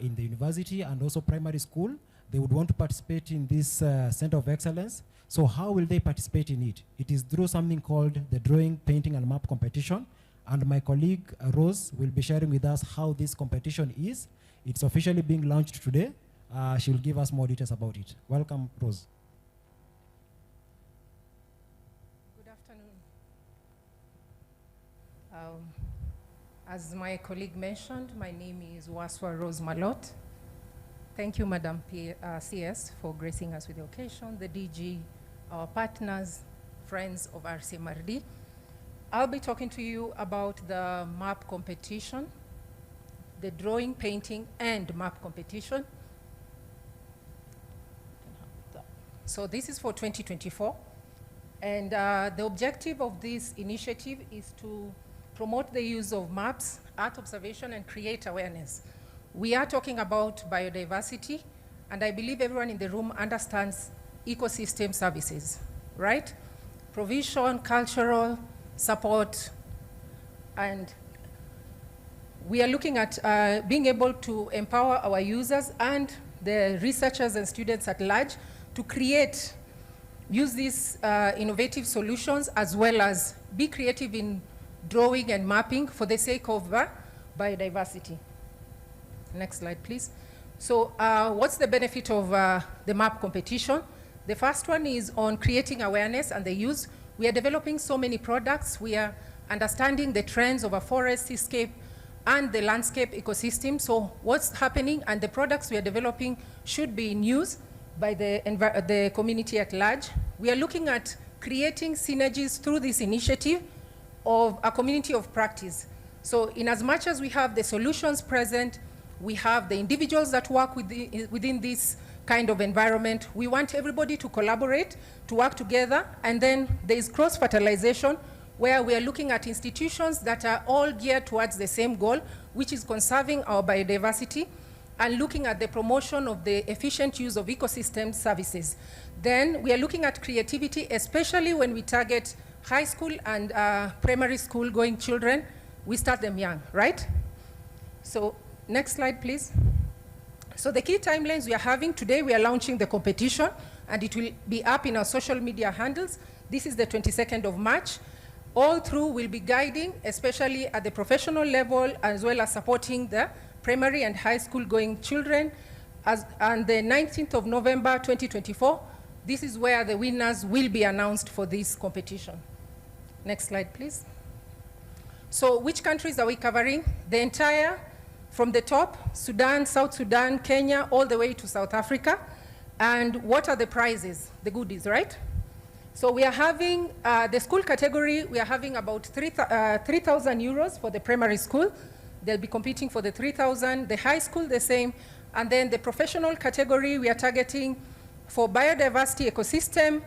in the university, and also primary school. They would want to participate in this Center of Excellence. So how will they participate in it? It is through something called the drawing, painting, and map competition. And my colleague, Rose, will be sharing with us how this competition is. It's officially being launched today. She will give us more details about it. Welcome, Rose. Good afternoon. As my colleague mentioned, my name is Waswa Rose Malot. Thank you, Madam CS, for gracing us with the occasion, the DG, our partners, friends of RCMRD. I'll be talking to you about the map competition, the drawing, painting, and map competition. So this is for 2024. And the objective of this initiative is to promote the use of maps, art observation, and create awareness. We are talking about biodiversity, and I believe everyone in the room understands ecosystem services, right? Provision, cultural support, and we are looking at being able to empower our users and the researchers and students at large to use these innovative solutions, as well as be creative in drawing and mapping for the sake of biodiversity. Next slide, please. So what's the benefit of the map competition? The first one is on creating awareness and the use. We are developing so many products. We are understanding the trends of a forest, seascape, and the landscape ecosystem. So what's happening and the products we are developing should be in use by the community at large. We are looking at creating synergies through this initiative of a community of practice. So in as much as we have the solutions present, we have the individuals that work within this kind of environment. We want everybody to collaborate, to work together, and then there is cross-fertilization, where we are looking at institutions that are all geared towards the same goal, which is conserving our biodiversity, and looking at the promotion of the efficient use of ecosystem services. Then we are looking at creativity, especially when we target high school and primary school going children. We start them young, right? So next slide, please. So the key timelines we are having today, we are launching the competition, and it will be up in our social media handles. This is the 22nd of March. All through, we'll be guiding, especially at the professional level, as well as supporting the primary and high school going children. And the 19th of November, 2024, this is where the winners will be announced for this competition. Next slide, please. So which countries are we covering? The entire, from the top, Sudan, South Sudan, Kenya, all the way to South Africa. And what are the prizes? The goodies, right? So we are having, the school category, we are having about 3,000 euros for the primary school. They'll be competing for the 3,000. The high school, the same. And then the professional category, we are targeting for biodiversity ecosystem.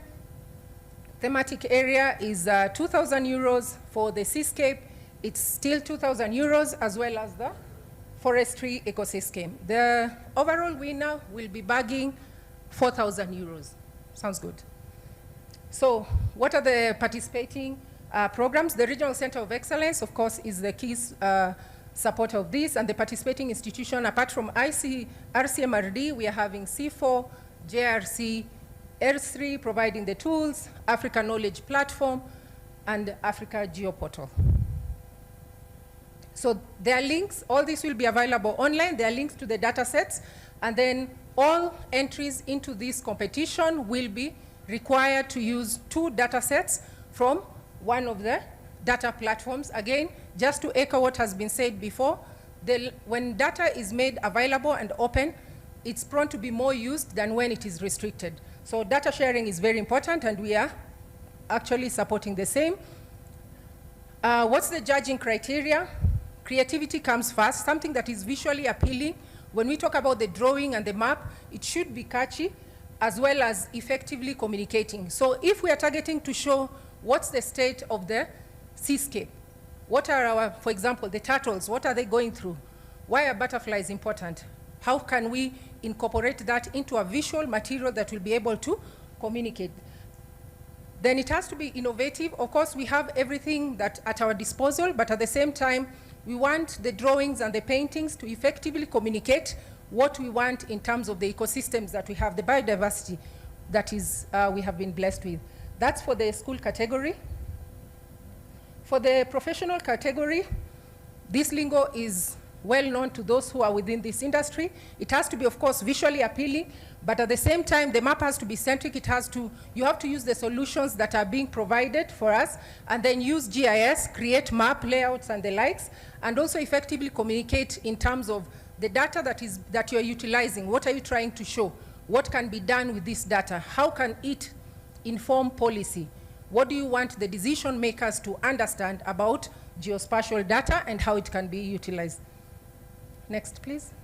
Thematic area is 2,000 euros. For the Seascape, it's still 2,000 euros, as well as the forestry ecosystem. The overall winner will be bagging 4,000 euros. Sounds good. So what are the participating programs? The Regional Center of Excellence, of course, is the key supporter of this, and the participating institution, apart from RCMRD, we are having C4, JRC, R3 providing the tools, Africa Knowledge Platform, and Africa Geoportal. So there are links, all this will be available online, there are links to the data sets, and then all entries into this competition will be required to use 2 data sets from one of the data platforms. Again, just to echo what has been said before, when data is made available and open, it's prone to be more used than when it is restricted. So data sharing is very important, and we are actually supporting the same. What's the judging criteria? Creativity comes first, something that is visually appealing. When we talk about the drawing and the map, it should be catchy, as well as effectively communicating. So if we are targeting to show what's the state of the seascape, what are our, for example, the turtles, what are they going through? Why are butterflies important? How can we incorporate that into a visual material that will be able to communicate? Then it has to be innovative. Of course, we have everything that at our disposal, but at the same time, we want the drawings and the paintings to effectively communicate what we want in terms of the ecosystems that we have, the biodiversity that is we have been blessed with. That's for the school category. For the professional category, this lingo is well known to those who are within this industry. It has to be, of course, visually appealing, but at the same time, the map has to be centric. You have to use the solutions that are being provided for us, and then use GIS, create map layouts and the likes, and also effectively communicate in terms of the data that you're utilizing. What are you trying to show? What can be done with this data? How can it inform policy? What do you want the decision makers to understand about geospatial data and how it can be utilized? Next, please.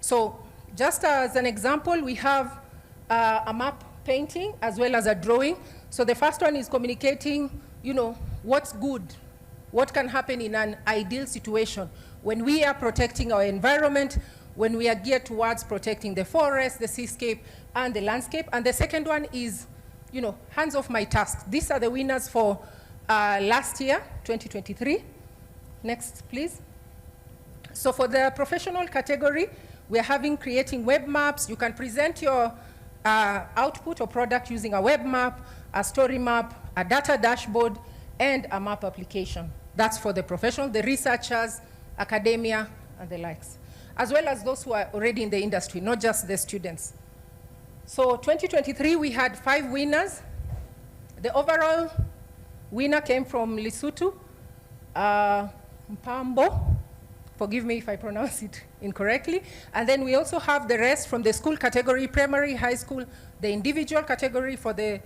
So just as an example, we have a map painting as well as a drawing. So the first one is communicating, what's good, what can happen in an ideal situation when we are protecting our environment, when we are geared towards protecting the forest, the seascape, and the landscape. And the second one is, hands off my task. These are the winners for last year, 2023. Next, please. So for the professional category, we're creating web maps. You can present your output or product using a web map, a story map, a data dashboard, and a map application. That's for the professional, the researchers, academia, and the likes, as well as those who are already in the industry, not just the students. So 2023, we had 5 winners. The overall winner came from Lesotho, Mpambo. Forgive me if I pronounce it incorrectly. And then we also have the rest from the school category, primary, high school, the individual category for the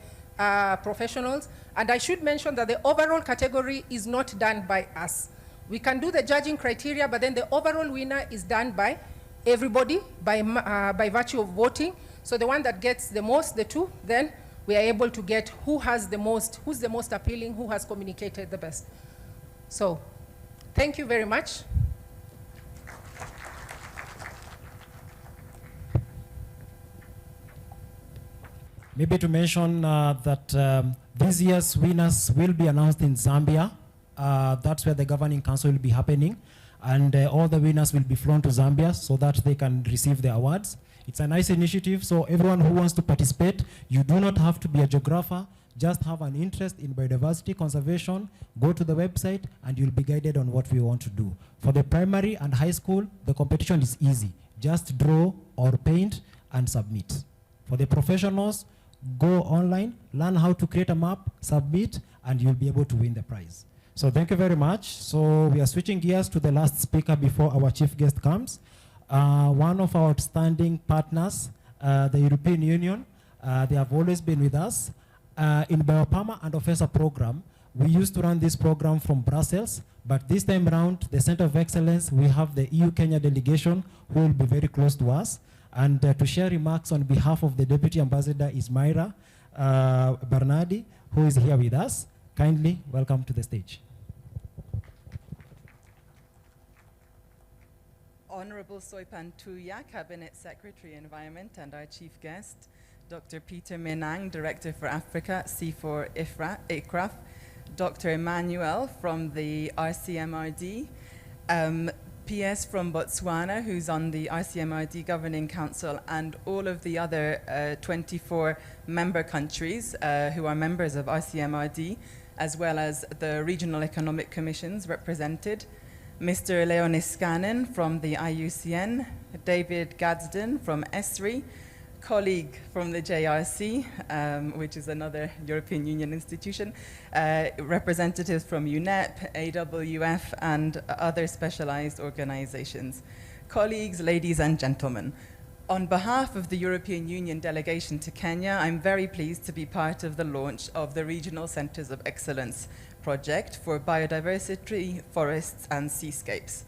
professionals. And I should mention that the overall category is not done by us. We can do the judging criteria, but then the overall winner is done by everybody by virtue of voting. So the one that gets the most, the 2, then we are able to get who's the most appealing, who has communicated the best. So thank you very much. Maybe to mention that this year's winners will be announced in Zambia. That's where the governing council will be happening. And all the winners will be flown to Zambia so that they can receive the awards. It's a nice initiative, so everyone who wants to participate, you do not have to be a geographer, just have an interest in biodiversity conservation, go to the website, and you'll be guided on what we want to do. For the primary and high school, the competition is easy. Just draw or paint and submit. For the professionals, go online, learn how to create a map, submit, and you'll be able to win the prize. So thank you very much. So we are switching gears to the last speaker before our chief guest comes. One of our outstanding partners, the European Union, they have always been with us. In Biopama and OFESA program, we used to run this program from Brussels, but this time around, the Center of Excellence, we have the EU-Kenya delegation who will be very close to us. And to share remarks on behalf of the Deputy Ambassador is Myra Bernardi, who is here with us. Kindly welcome to the stage. Honorable Soipan Tuya, Cabinet Secretary Environment, and our chief guest, Dr. Peter Menang, Director for Africa, C4 ICRAF, Dr. Emmanuel from the RCMRD, PS from Botswana, who's on the RCMRD Governing Council, and all of the other 24 member countries who are members of RCMRD, as well as the regional economic commissions represented. Mr. Leonis Scannen from the IUCN, David Gadsden from ESRI, colleague from the JRC, which is another European Union institution, representatives from UNEP, AWF, and other specialized organizations. Colleagues, ladies and gentlemen, on behalf of the European Union delegation to Kenya, I'm very pleased to be part of the launch of the Regional Centers of Excellence project for biodiversity, forests, and seascapes.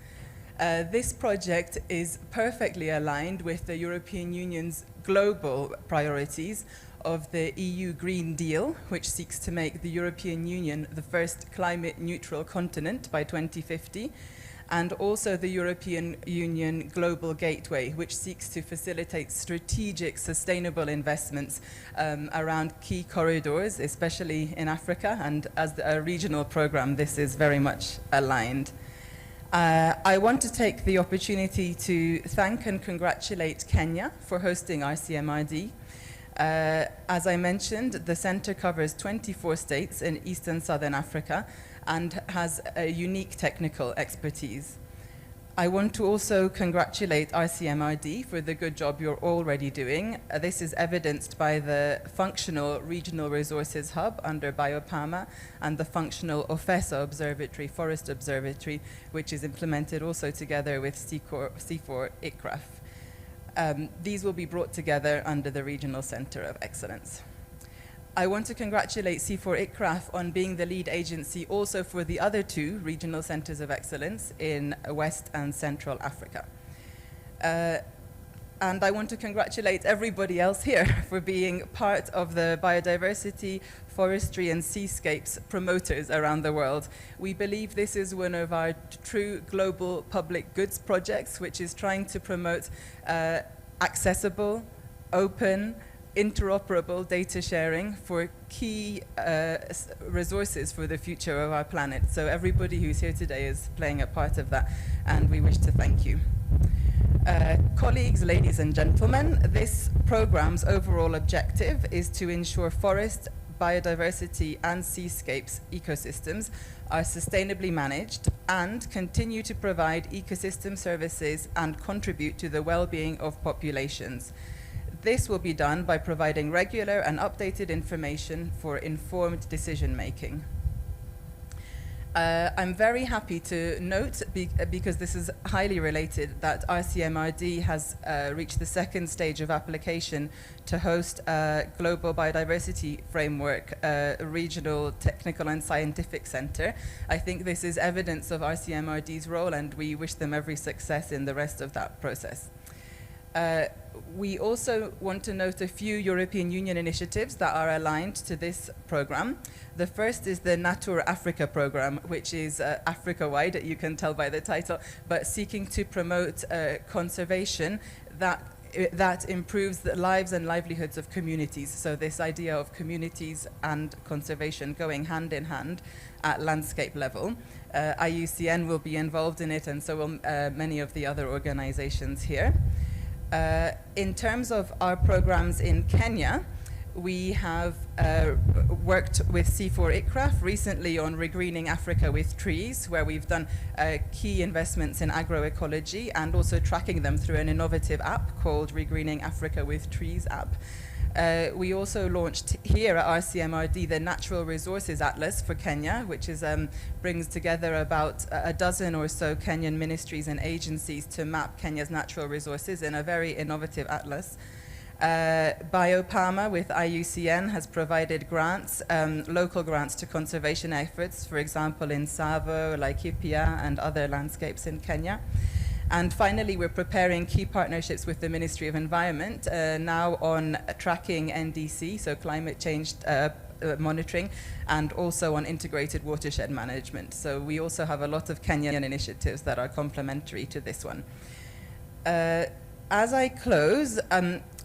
This project is perfectly aligned with the European Union's global priorities of the EU Green Deal, which seeks to make the European Union the first climate-neutral continent by 2050, and also the European Union Global Gateway, which seeks to facilitate strategic sustainable investments around key corridors, especially in Africa, and as a regional program, this is very much aligned. I want to take the opportunity to thank and congratulate Kenya for hosting RCMRD. As I mentioned, the center covers 24 states in East and Southern Africa and has a unique technical expertise. I want to also congratulate RCMRD for the good job you're already doing. This is evidenced by the functional regional resources hub under Biopama and the functional OFESA observatory, forest observatory, which is implemented also together with C4 ICRAF. These will be brought together under the Regional Center of Excellence. I want to congratulate C4 ICRAF on being the lead agency also for the other 2 regional centers of excellence in West and Central Africa. And I want to congratulate everybody else here for being part of the biodiversity, forestry, and seascapes promoters around the world. We believe this is one of our true global public goods projects, which is trying to promote accessible, open, interoperable data sharing for key resources for the future of our planet. So everybody who's here today is playing a part of that, and we wish to thank you. Colleagues, ladies and gentlemen, this program's overall objective is to ensure forest, biodiversity and seascapes ecosystems are sustainably managed and continue to provide ecosystem services and contribute to the well-being of populations. This will be done by providing regular and updated information for informed decision-making. I'm very happy to note, because this is highly related, that RCMRD has reached the second stage of application to host a Global Biodiversity Framework Regional Technical and Scientific Center. I think this is evidence of RCMRD's role, and we wish them every success in the rest of that process. We also want to note a few European Union initiatives that are aligned to this program. The first is the Natur Africa program, which is Africa-wide, you can tell by the title, but seeking to promote conservation that improves the lives and livelihoods of communities. So this idea of communities and conservation going hand in hand at landscape level. IUCN will be involved in it, and so will many of the other organizations here. In terms of our programs in Kenya, we have worked with C4 ICRAF recently on regreening Africa with trees, where we've done key investments in agroecology and also tracking them through an innovative app called Regreening Africa with Trees app. We also launched here at RCMRD the Natural Resources Atlas for Kenya, which is, brings together about a dozen or so Kenyan ministries and agencies to map Kenya's natural resources in a very innovative atlas. Biopama with IUCN has provided grants, local grants to conservation efforts, for example in Tsavo, Laikipia, and other landscapes in Kenya. And finally, we're preparing key partnerships with the Ministry of Environment, now on tracking NDC, so climate change monitoring, and also on integrated watershed management. So we also have a lot of Kenyan initiatives that are complementary to this one. As I close,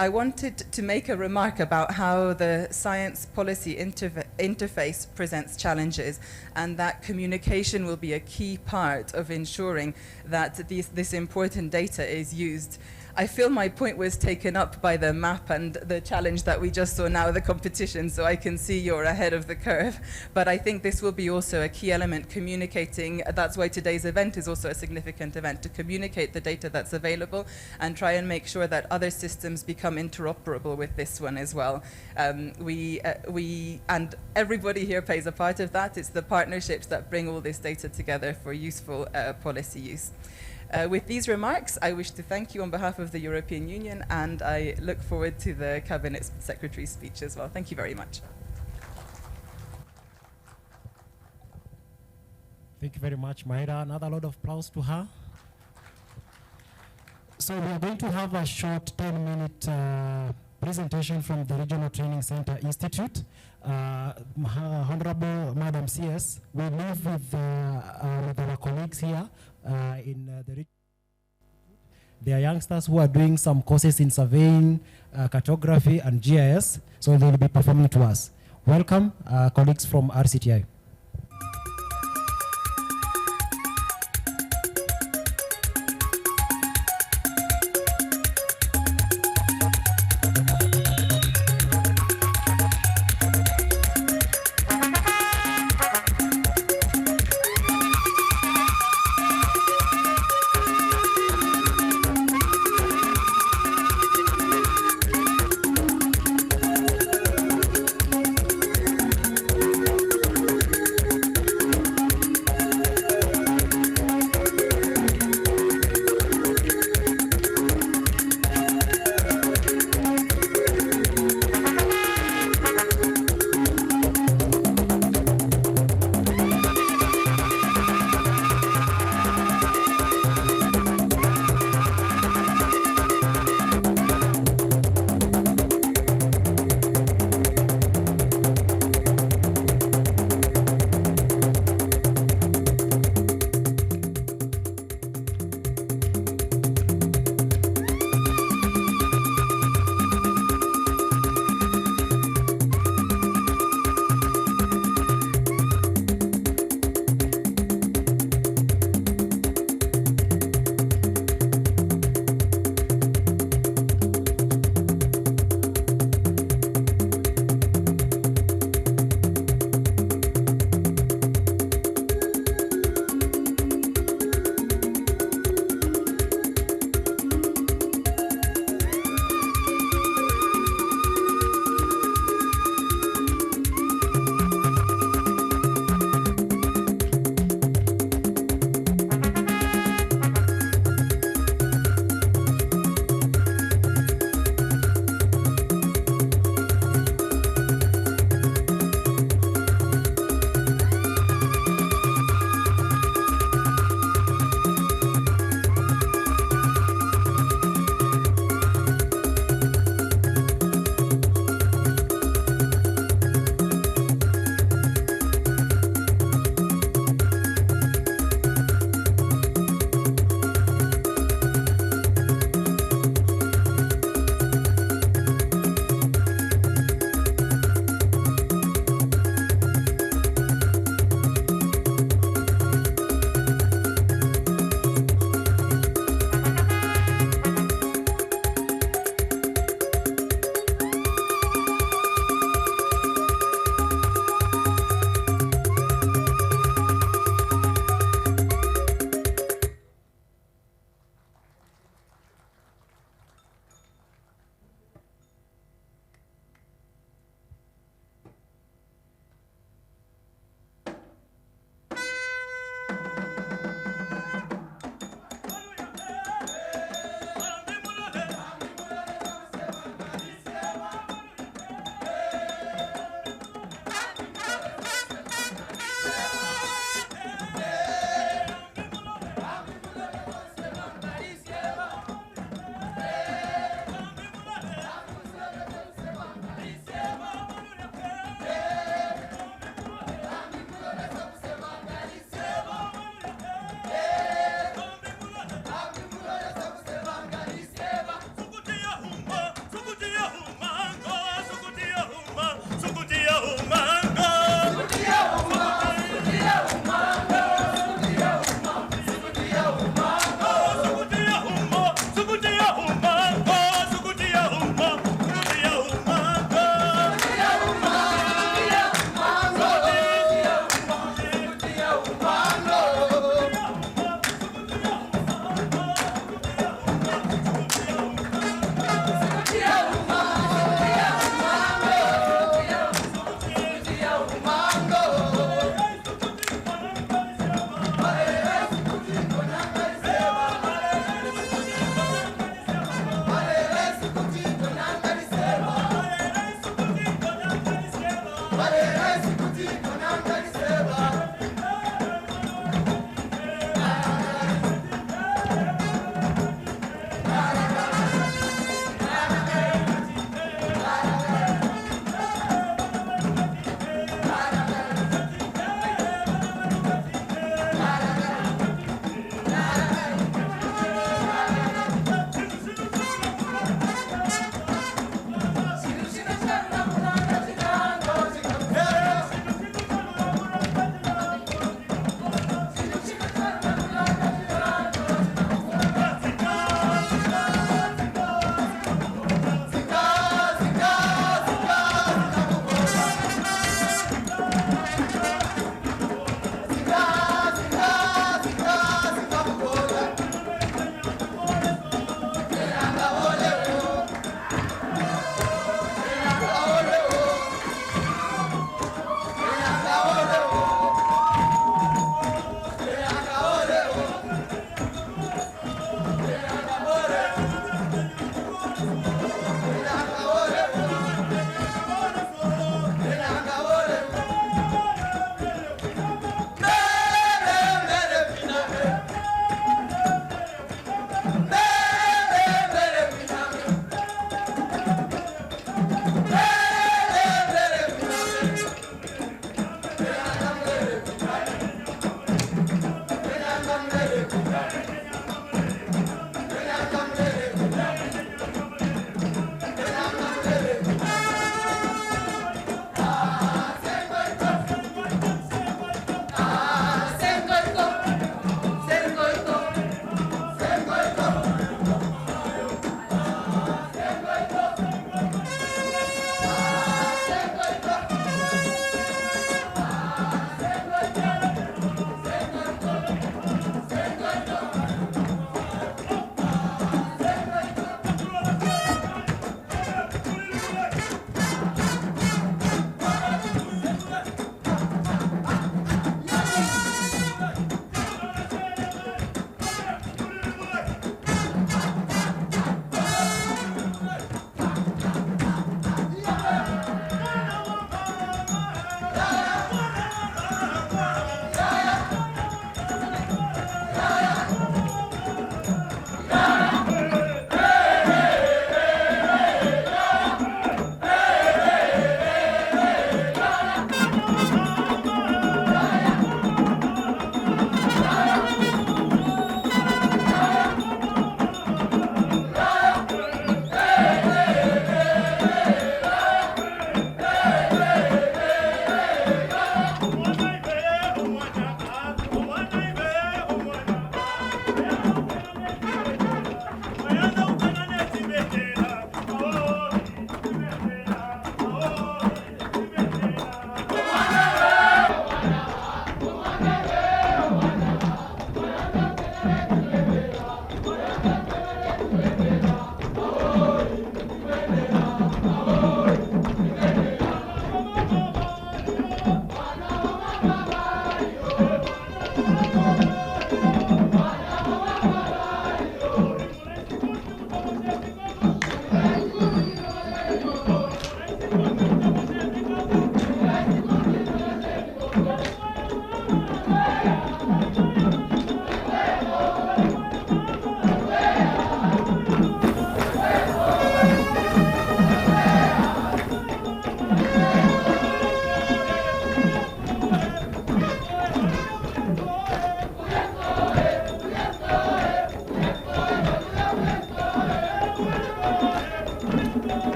I wanted to make a remark about how the science policy interface presents challenges, and that communication will be a key part of ensuring that this important data is used. I feel my point was taken up by the map and the challenge that we just saw now, the competition, so I can see you're ahead of the curve. But I think this will be also a key element, communicating. That's why today's event is also a significant event, to communicate the data that's available and try and make sure that other systems become interoperable with this one as well. And everybody here plays a part of that. It's the partnerships that bring all this data together for useful policy use. With these remarks, I wish to thank you on behalf of the European Union, and I look forward to the Cabinet Secretary's speech as well. Thank you very much. Thank you very much, Maida. Another lot of applause to her. So we are going to have a short 10-minute presentation from the Regional Training Center Institute. Honorable Madam CS, we live with our colleagues here in the region. They are youngsters who are doing some courses in surveying, cartography, and GIS, so they will be performing to us. Welcome, colleagues from RCTI.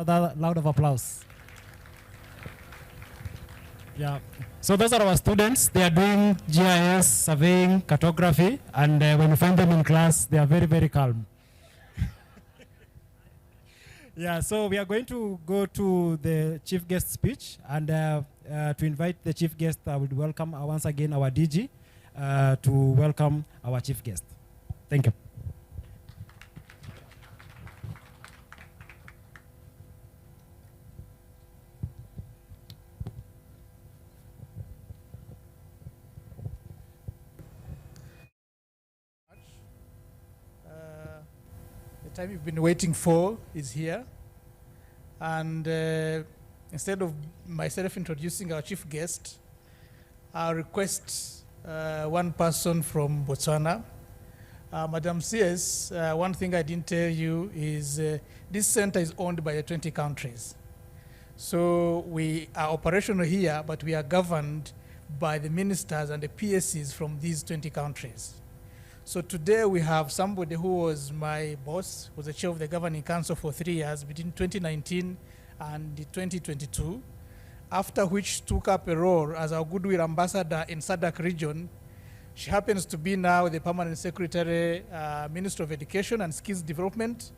Another round of applause. Yeah. So those are our students. They are doing GIS, surveying, cartography, and when you find them in class, they are very, very calm. Yeah, so we are going to go to the chief guest speech, and to invite the chief guest, I would welcome once again our DG to welcome our chief guest. Thank you. The time you've been waiting for is here. And instead of myself introducing our chief guest, I'll request one person from Botswana. Madam CS, one thing I didn't tell you is this center is owned by 20 countries. So we are operational here, but we are governed by the ministers and the PSCs from these 20 countries. So today we have somebody who was my boss, was the chair of the governing council for 3 years between 2019 and 2022, after which took up a role as our goodwill ambassador in SADC region. She happens to be now the permanent secretary, Minister of Education and Skills Development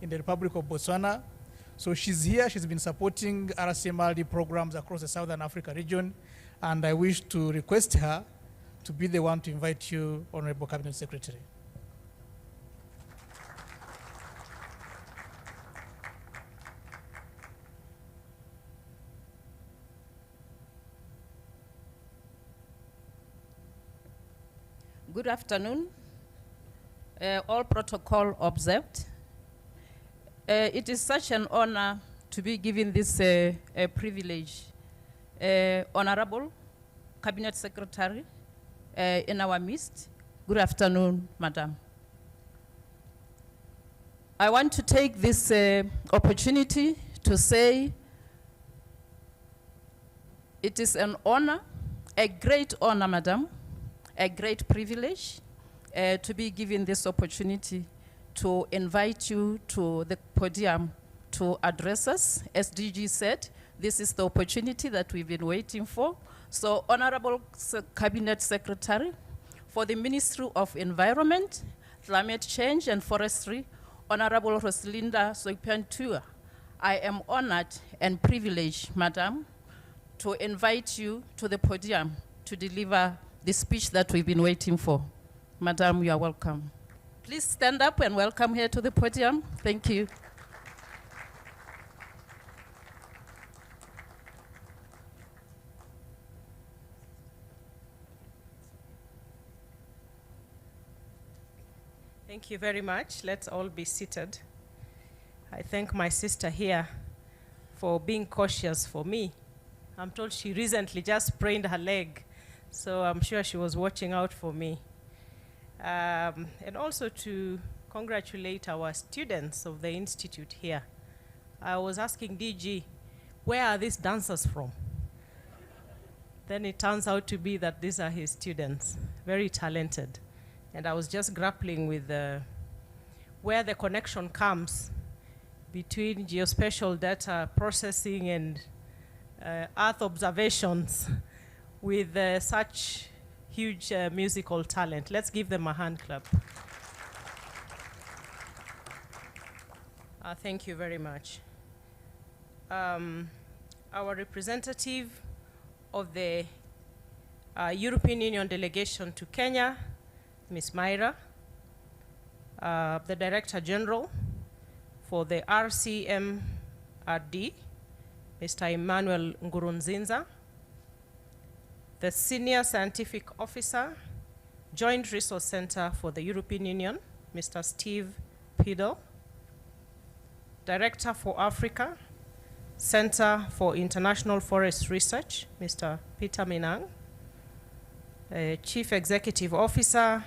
in the Republic of Botswana. So she's here, she's been supporting RCMRD programs across the Southern Africa region, and I wish to request her to be the one to invite you, Honorable Cabinet Secretary. Good afternoon. All protocol observed. It is such an honor to be given this privilege. Honorable Cabinet Secretary, in our midst. Good afternoon, Madam. I want to take this opportunity to say it is an honor, a great honor, Madam, a great privilege to be given this opportunity to invite you to the podium to address us. As DG said, this is the opportunity that we've been waiting for. So, Honorable Cabinet Secretary, for the Ministry of Environment, Climate Change and Forestry, Honorable Roslinda Soipantua, I am honored and privileged, Madam, to invite you to the podium to deliver the speech that we've been waiting for. Madam, you are welcome. Please stand up and welcome here to the podium. Thank you. Thank you very much. Let's all be seated. I thank my sister here for being cautious for me. I'm told she recently just sprained her leg, so I'm sure she was watching out for me. And also to congratulate our students of the institute here. I was asking DG, where are these dancers from? Then it turns out to be that these are his students, very talented. And I was just grappling with where the connection comes between geospatial data processing and Earth observations with such huge musical talent. Let's give them a hand clap. Thank you very much. Our representative of the European Union delegation to Kenya, Ms. Myra, the Director General for the RCMRD, Mr. Emmanuel Ngurunzinza, the Senior Scientific Officer, Joint Resource Center for the European Union, Mr. Steve Piddle, Director for Africa, Center for International Forest Research, Mr. Peter Menang, Chief Executive Officer,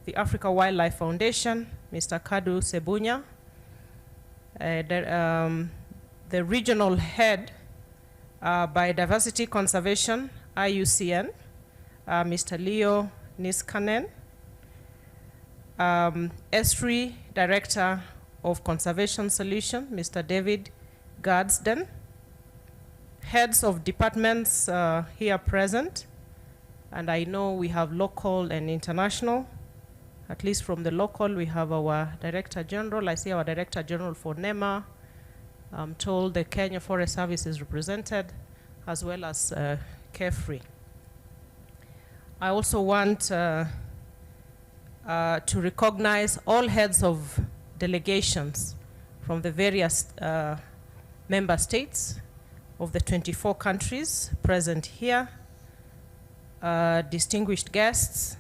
the Africa Wildlife Foundation, Mr. Kadu Sebunya, the Regional Head, Biodiversity Conservation, IUCN, Mr. Leo Niskanen, ESRI Director of Conservation Solution, Mr. David Gadsden, heads of departments here present, and I know we have local and international. At least from the local, we have our Director General. I see our Director General for NEMA. I'm told the Kenya Forest Service is represented, as well as Carefree. I also want to recognize all heads of delegations from the various member states of the 24 countries present here, distinguished guests,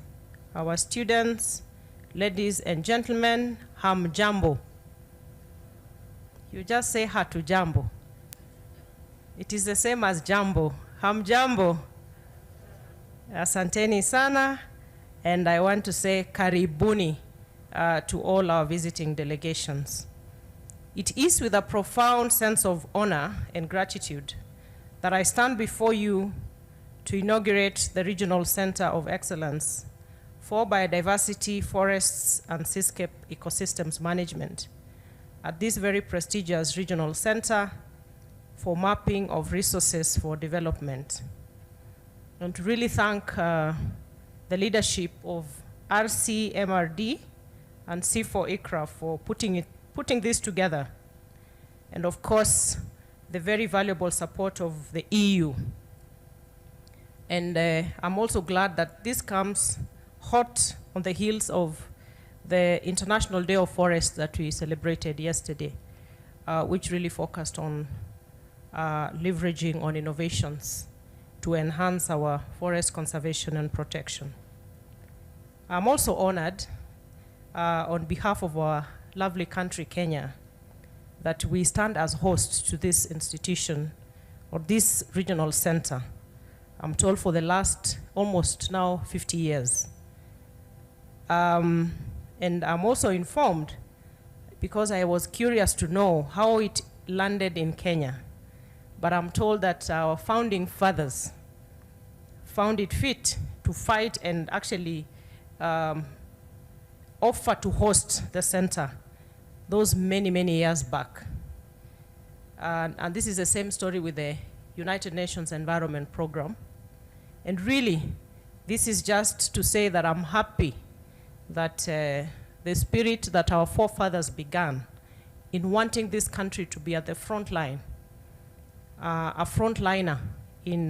our students, ladies and gentlemen, hamjambo. You just say hatujambo. It is the same as jambo. Hamjambo. Asanteni sana. And I want to say karibuni to all our visiting delegations. It is with a profound sense of honor and gratitude that I stand before you to inaugurate the Regional Center of Excellence for Biodiversity, Forests, and Seascape Ecosystems Management at this very prestigious regional center for mapping of resources for development. And to really thank the leadership of RCMRD and C4 ICRA for putting this together. And of course, the very valuable support of the EU. And I'm also glad that this comes hot on the heels of the International Day of Forests that we celebrated yesterday, which really focused on leveraging on innovations to enhance our forest conservation and protection. I'm also honored on behalf of our lovely country, Kenya, that we stand as hosts to this institution or this regional center. I'm told for the last almost now 50 years. And I'm also informed because I was curious to know how it landed in Kenya. But I'm told that our founding fathers found it fit to fight and actually offer to host the center those many, many years back. And this is the same story with the United Nations Environment Program. And really, this is just to say that I'm happy that the spirit that our forefathers began in wanting this country to be at the front line, a frontliner in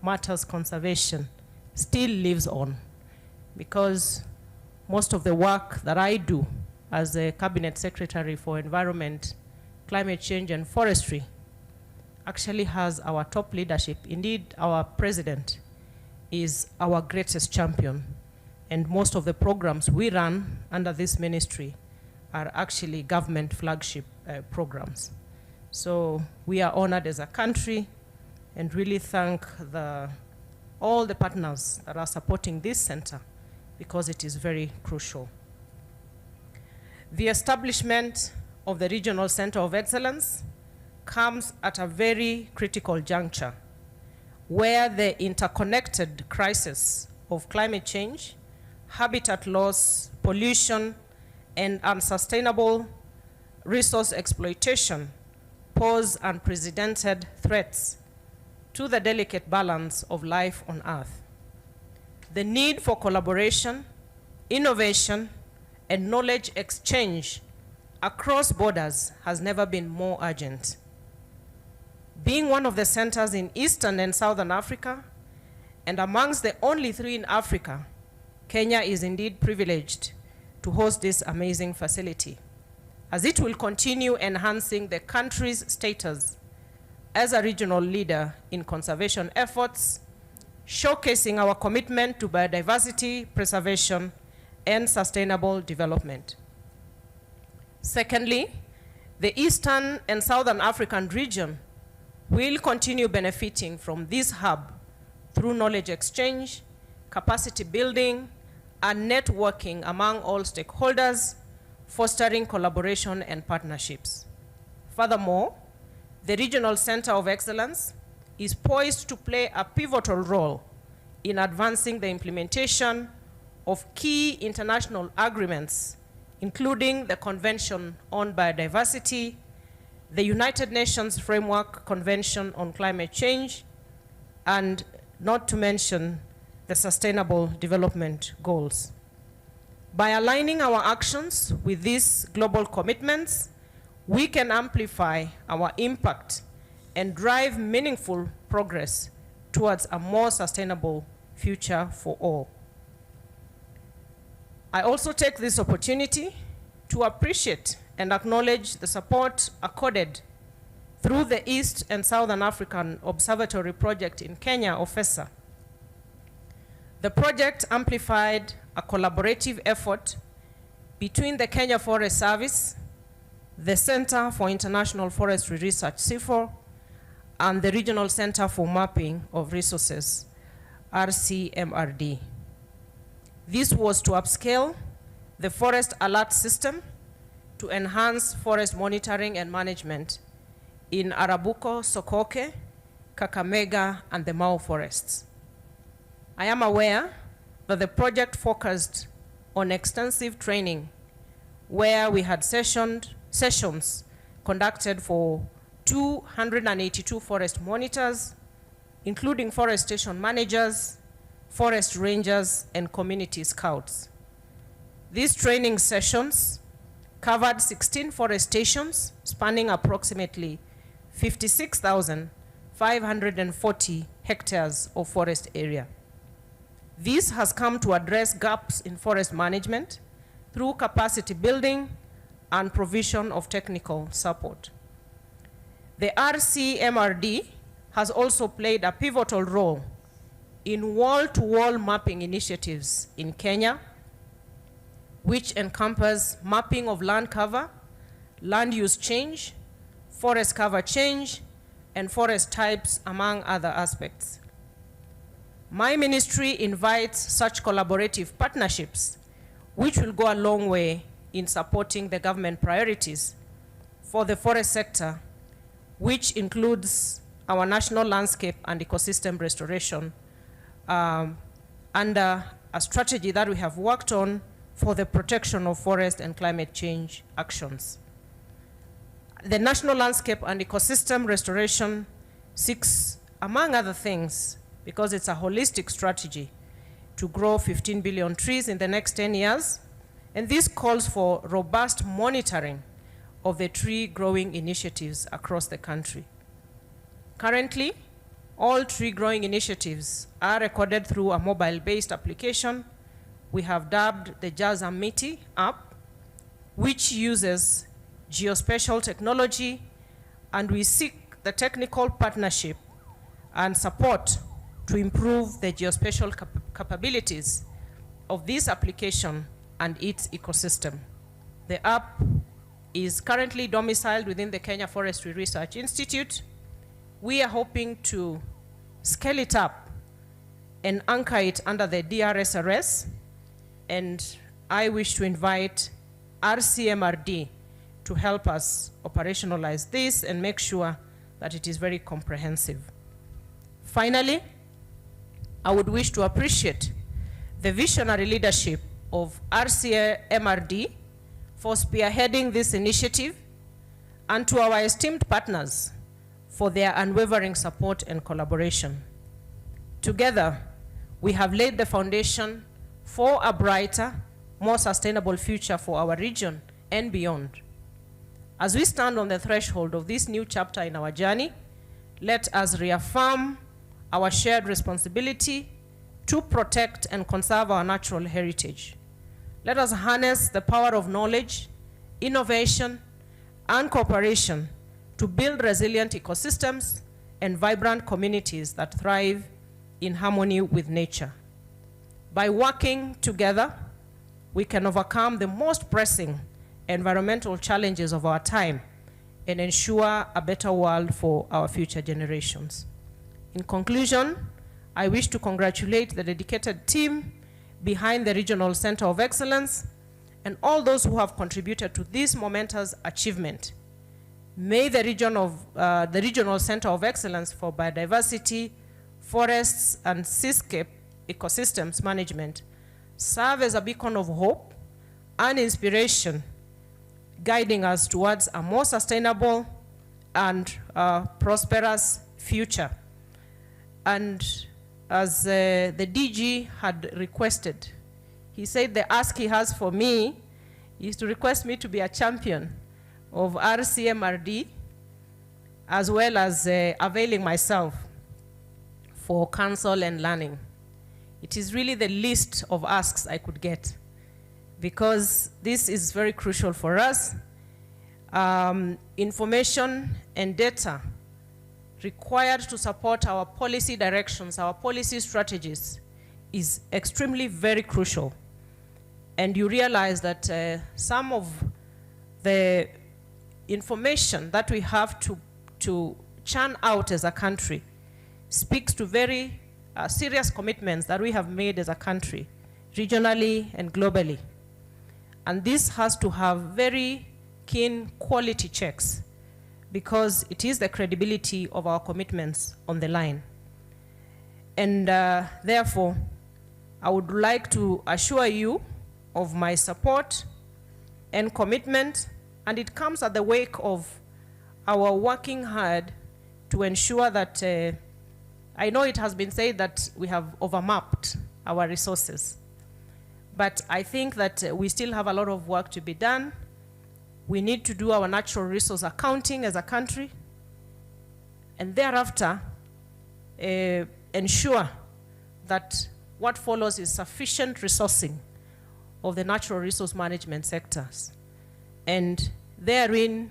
matters conservation, still lives on. Because most of the work that I do as a Cabinet Secretary for Environment, Climate Change and Forestry actually has our top leadership. Indeed, our president is our greatest champion. And most of the programs we run under this ministry are actually government flagship programs. So we are honored as a country and really thank all the partners that are supporting this center because it is very crucial. The establishment of the Regional Center of Excellence comes at a very critical juncture where the interconnected crisis of climate change, habitat loss, pollution, and unsustainable resource exploitation pose unprecedented threats to the delicate balance of life on Earth. The need for collaboration, innovation, and knowledge exchange across borders has never been more urgent. Being one of the centers in Eastern and Southern Africa, and amongst the only 3 in Africa, Kenya is indeed privileged to host this amazing facility, as it will continue enhancing the country's status as a regional leader in conservation efforts, showcasing our commitment to biodiversity preservation and sustainable development. Secondly, the Eastern and Southern African region will continue benefiting from this hub through knowledge exchange, capacity building, and networking among all stakeholders, fostering collaboration and partnerships. Furthermore, the Regional Center of Excellence is poised to play a pivotal role in advancing the implementation of key international agreements, including the Convention on Biodiversity, the United Nations Framework Convention on Climate Change, and not to mention the Sustainable Development Goals. By aligning our actions with these global commitments, we can amplify our impact and drive meaningful progress towards a more sustainable future for all. I also take this opportunity to appreciate and acknowledge the support accorded through the East and Southern African Observatory Project in Kenya, OFESA. The project amplified a collaborative effort between the Kenya Forest Service, the Center for International Forestry Research, CIFOR, and the Regional Center for Mapping of Resources, RCMRD. This was to upscale the Forest Alert System to enhance forest monitoring and management in Arabuko, Sokoke, Kakamega, and the Mau forests. I am aware that the project focused on extensive training where we had sessions conducted for 282 forest monitors, including forest station managers, forest rangers, and community scouts. These training sessions covered 16 forest stations spanning approximately 56,540 hectares of forest area. This has come to address gaps in forest management through capacity building and provision of technical support. The RCMRD has also played a pivotal role in wall-to-wall mapping initiatives in Kenya, which encompass mapping of land cover, land use change, forest cover change, and forest types, among other aspects. My ministry invites such collaborative partnerships, which will go a long way in supporting the government priorities for the forest sector, which includes our national landscape and ecosystem restoration under a strategy that we have worked on for the protection of forest and climate change actions. The national landscape and ecosystem restoration seeks, among other things, because it's a holistic strategy, to grow 15 billion trees in the next 10 years, and this calls for robust monitoring of the tree growing initiatives across the country. Currently, all tree growing initiatives are recorded through a mobile-based application we have dubbed the JAZA-MITI app, which uses geospatial technology, and we seek the technical partnership and support to improve the geospatial capabilities of this application and its ecosystem. The app is currently domiciled within the Kenya Forestry Research Institute. We are hoping to scale it up and anchor it under the DRSRS, and I wish to invite RCMRD to help us operationalize this and make sure that it is very comprehensive. Finally, I would wish to appreciate the visionary leadership of RCMRD for spearheading this initiative, and to our esteemed partners for their unwavering support and collaboration. Together, we have laid the foundation for a brighter, more sustainable future for our region and beyond. As we stand on the threshold of this new chapter in our journey, let us reaffirm our shared responsibility to protect and conserve our natural heritage. Let us harness the power of knowledge, innovation, and cooperation to build resilient ecosystems and vibrant communities that thrive in harmony with nature. By working together, we can overcome the most pressing environmental challenges of our time and ensure a better world for our future generations. In conclusion, I wish to congratulate the dedicated team behind the Regional Center of Excellence and all those who have contributed to this momentous achievement. May the Regional Center of Excellence for Biodiversity, Forests, and Seascape Ecosystems Management serve as a beacon of hope and inspiration, guiding us towards a more sustainable, and prosperous future. And as the DG had requested, he said the ask he has for me is to request me to be a champion of RCMRD, as well as availing myself for counsel and learning. It is really the least of asks I could get, because this is very crucial for us. Information and data required to support our policy directions, our policy strategies, is extremely very crucial. And you realize that some of the information that we have to churn out as a country speaks to very serious commitments that we have made as a country, regionally and globally. And this has to have very keen quality checks, because it is the credibility of our commitments on the line. And therefore, I would like to assure you of my support and commitment, and it comes at the wake of our working hard to ensure that, I know it has been said that we have overmapped our resources, but I think that we still have a lot of work to be done. We need to do our natural resource accounting as a country, and thereafter ensure that what follows is sufficient resourcing of the natural resource management sectors. And therein,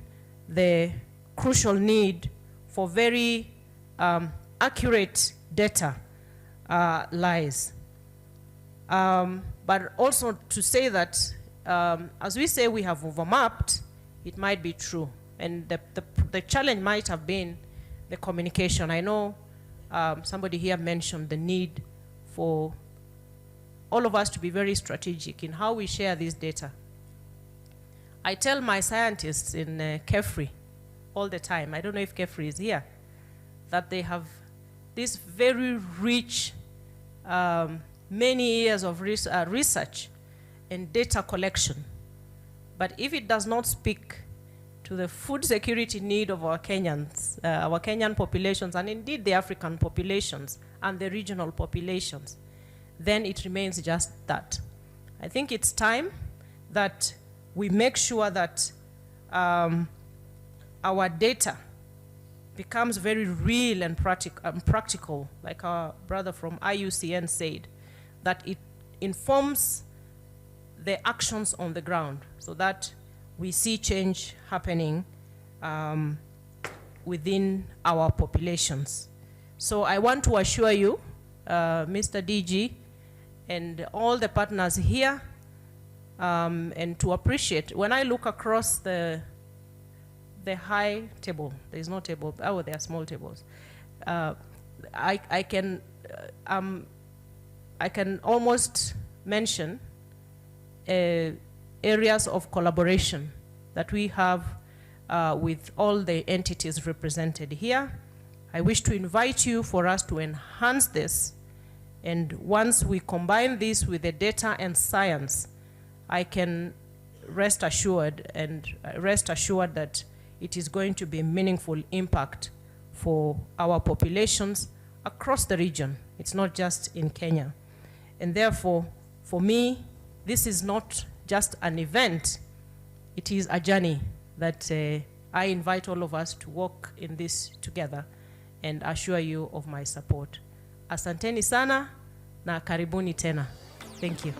the crucial need for very accurate data lies. But also to say that, as we say we have overmapped, it might be true. And the challenge might have been the communication. I know somebody here mentioned the need for all of us to be very strategic in how we share this data. I tell my scientists in KEFRI all the time, I don't know if KEFRI is here, that they have this very rich, many years of research and data collection. But if it does not speak to the food security need of our Kenyans, our Kenyan populations, and indeed the African populations and the regional populations, then it remains just that. I think it's time that we make sure that our data becomes very real and practical, like our brother from IUCN said, that it informs the actions on the ground so that we see change happening within our populations. So I want to assure you, Mr. DG, and all the partners here, and to appreciate, when I look across the high table, there's no table, oh, there are small tables. I can almost mention areas of collaboration that we have with all the entities represented here. I wish to invite you for us to enhance this, and once we combine this with the data and science, I can rest assured that it is going to be a meaningful impact for our populations across the region. It's not just in Kenya. And therefore, for me, this is not just an event, it is a journey that I invite all of us to walk in this together and assure you of my support. Asanteni sana na karibuni tena. Thank you.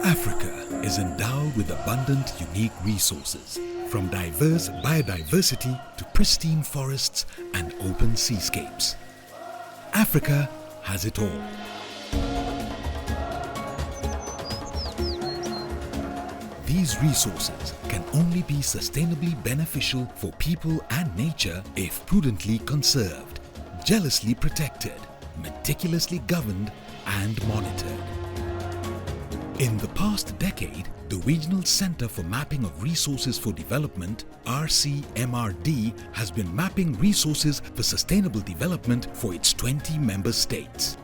Africa is endowed with abundant, unique resources, from diverse biodiversity to pristine forests and open seascapes. Africa has it all. These resources can only be sustainably beneficial for people and nature if prudently conserved, jealously protected, meticulously governed and monitored. In the past decade, the Regional Center for Mapping of Resources for Development, RCMRD, has been mapping resources for sustainable development for its 20 member states.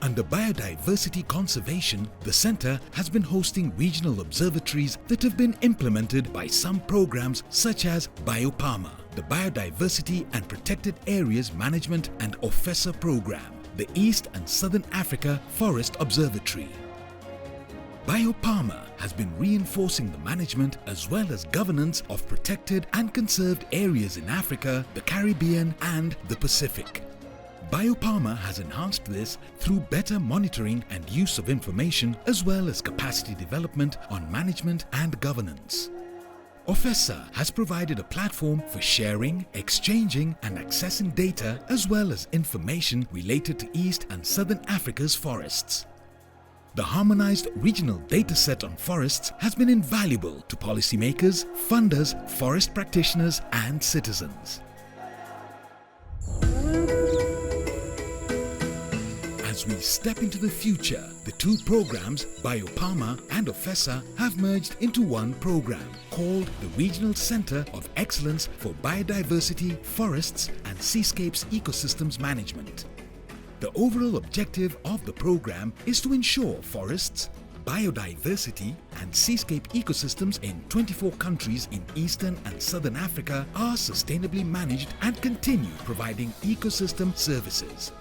Under biodiversity conservation, the center has been hosting regional observatories that have been implemented by some programs such as BioPharma, the Biodiversity and Protected Areas Management and OFESA program, the East and Southern Africa Forest Observatory. BioPharma has been reinforcing the management as well as governance of protected and conserved areas in Africa, the Caribbean and the Pacific. BioPharma has enhanced this through better monitoring and use of information as well as capacity development on management and governance. OFESA has provided a platform for sharing, exchanging and accessing data as well as information related to East and Southern Africa's forests. The harmonized regional dataset on forests has been invaluable to policymakers, funders, forest practitioners and citizens. As we step into the future, the two programs, BioPharma and OFESA, have merged into one program called the Regional Center of Excellence for Biodiversity, Forests and Seascapes Ecosystems Management. The overall objective of the program is to ensure forests, biodiversity and seascape ecosystems in 24 countries in Eastern and Southern Africa are sustainably managed and continue providing ecosystem services.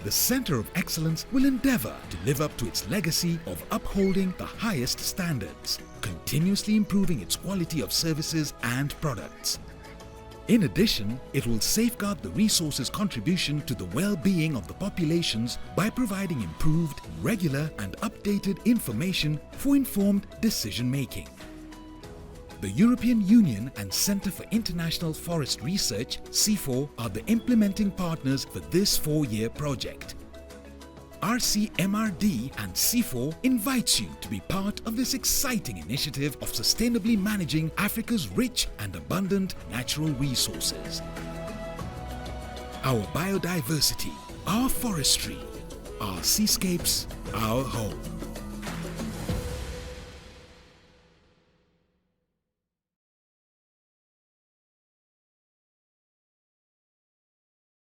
The Center of Excellence will endeavor to live up to its legacy of upholding the highest standards, continuously improving its quality of services and products. In addition, it will safeguard the resources' contribution to the well-being of the populations by providing improved, regular and updated information for informed decision-making. The European Union and Centre for International Forest Research, CIFOR, are the implementing partners for this 4-year project. RCMRD and CIFOR invites you to be part of this exciting initiative of sustainably managing Africa's rich and abundant natural resources. Our biodiversity, our forestry, our seascapes, our home.